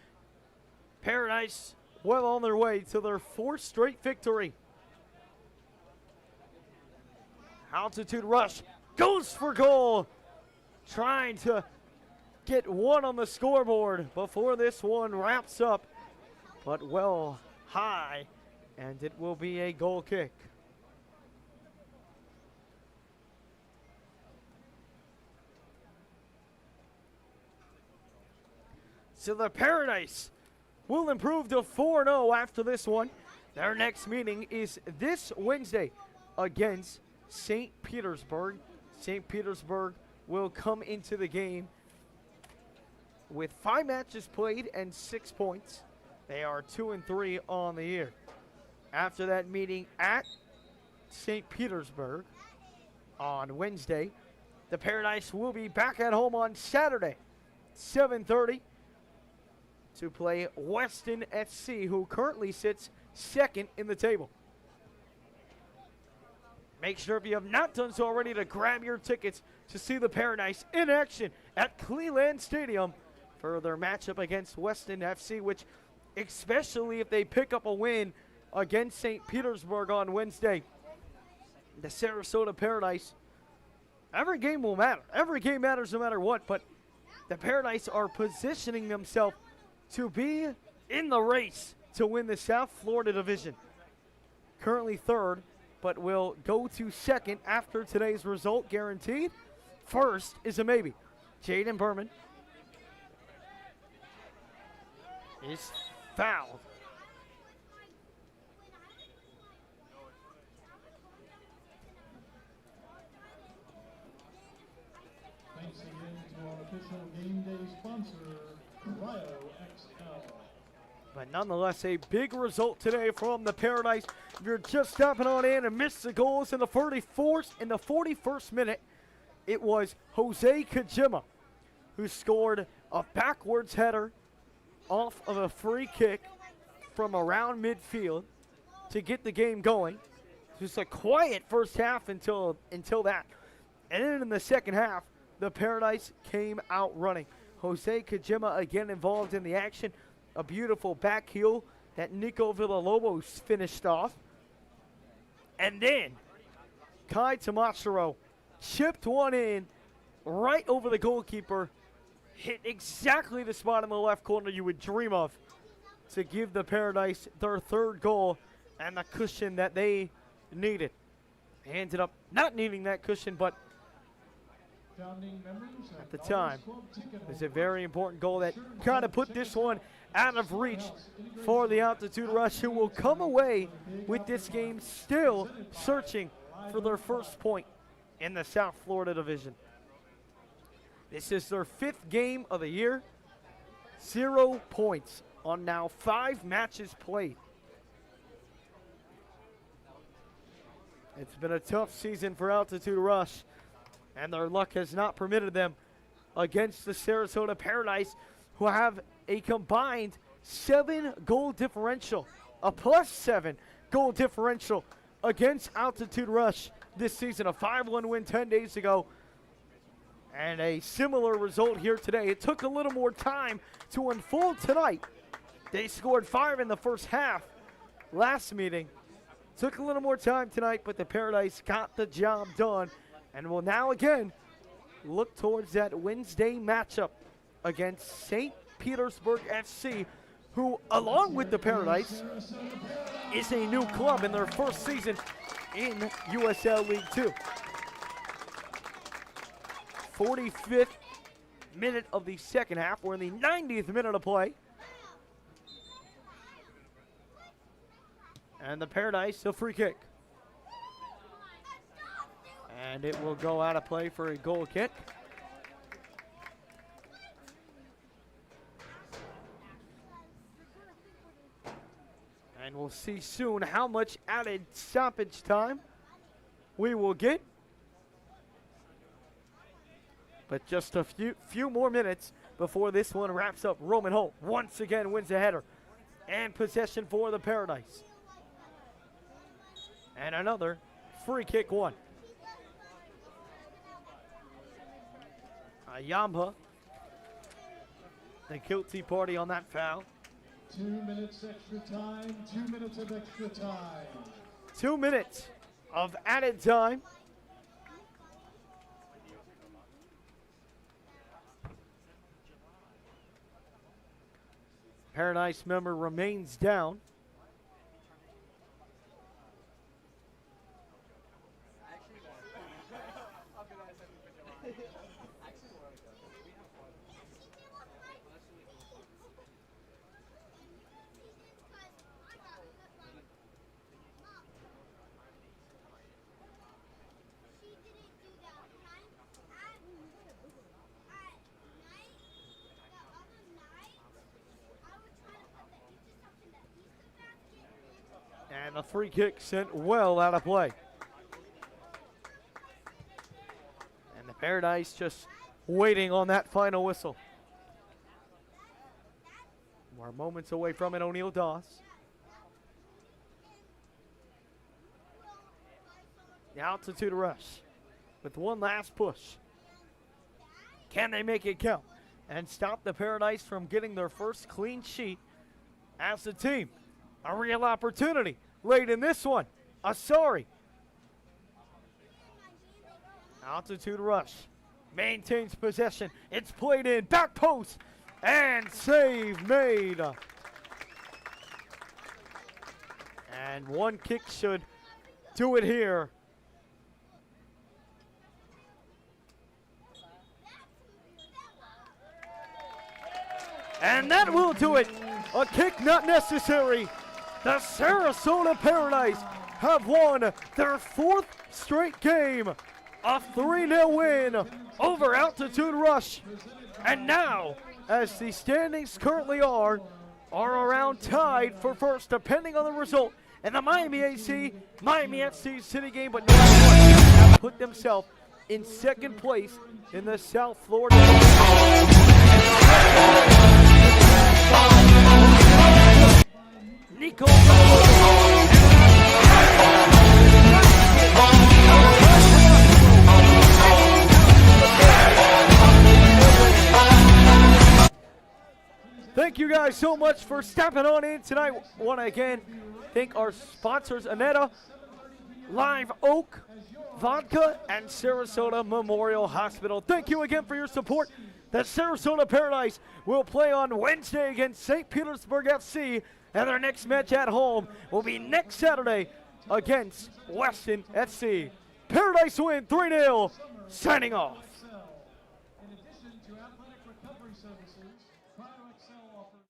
Paradise well on their way to their fourth straight victory. Altitude Rush goes for goal, trying to get one on the scoreboard before this one wraps up, but well high. And it will be a goal kick. So the Paradise will improve to 4-0 after this one. Their next meeting is this Wednesday against St. Petersburg. St. Petersburg will come into the game with 5 matches played and 6 points. They are 2-3 on the year. After that meeting at St. Petersburg on Wednesday, the Paradise will be back at home on Saturday, 7:30, to play Weston FC, who currently sits second in the table. Make sure, if you have not done so already, to grab your tickets to see the Paradise in action at Cleveland Stadium for their matchup against Weston FC, which, especially if they pick up a win against St. Petersburg on Wednesday, the Sarasota Paradise, every game will matter. Every game matters no matter what, but the Paradise are positioning themselves to be in the race to win the South Florida Division. Currently third, but will go to second after today's result, guaranteed. First is a maybe. Jaden Berman is fouled. Thanks again to our official game day sponsor, XL. But nonetheless, a big result today from the Paradise. If you're just stepping on in and missed the goals in the 41st minute, it was Jose Kajima who scored a backwards header off of a free kick from around midfield to get the game going. Just a quiet first half until that. And then in the second half, the Paradise came out running. Jose Kajima again involved in the action. A beautiful back heel that Nico Villalobos finished off. And then Kai Tomashiro chipped one in right over the goalkeeper. Hit exactly the spot in the left corner you would dream of to give the Paradise their third goal and the cushion that they needed. ended up not needing that cushion, but Founding members at the time, it was a very important goal that kind of put this one out of reach for the Altitude Rush, who will come away with this game still searching for their first point in the South Florida Division. This is their 5th game of the year. 0 points on now 5 matches played. It's been a tough season for Altitude Rush, and their luck has not permitted them against the Sarasota Paradise, who have a combined 7 goal differential, a +7 goal differential against Altitude Rush this season. A 5-1 win 10 days ago, and a similar result here today. It took a little more time to unfold tonight. They scored 5 in the first half last meeting. Took a little more time tonight, but the Paradise got the job done, and will now again look towards that Wednesday matchup against St. Petersburg FC, who, along with the Paradise, is a new club in their first season in USL League 2. 45th minute of the second half. We're in the 90th minute of play. And the Paradise, a free kick. And it will go out of play for a goal kick. And we'll see soon how much added stoppage time we will get. But just a few more minutes before this one wraps up. Roman Holt once again wins the header. And possession for the Paradise. And another free kick one. Ayamba, the guilty party on that foul. 2 minutes extra time, 2 minutes of extra time. 2 minutes of added time. Paradise member remains down. And a free kick sent well out of play. And the Paradise just waiting on that final whistle. We're moments away from it, O'Neal Doss. The Altitude Rush with one last push. Can they make it count and stop the Paradise from getting their first clean sheet as a team? A real opportunity late in this one. Asari. Altitude Rush maintains possession. It's played in, back post, and save made. And one kick should do it here. And that will do it. A kick not necessary. The Sarasota Paradise have won their 4th straight game. A 3-0 win over Altitude Rush. And now, as the standings currently are around tied for first, depending on the result in the Miami FC City game, but no matter what, have put themselves in 2nd place in the South Florida. Nico. Thank you guys so much for stepping on in tonight. Want to again thank our sponsors, Aneta, Live Oak Vodka, and Sarasota Memorial Hospital. Thank you again for your support. The Sarasota Paradise will play on Wednesday against St. Petersburg FC, and their next match at home will be next Saturday against Weston FC. Paradise win 3-0. Signing off. In addition to athletic recovery services, CryoXL offers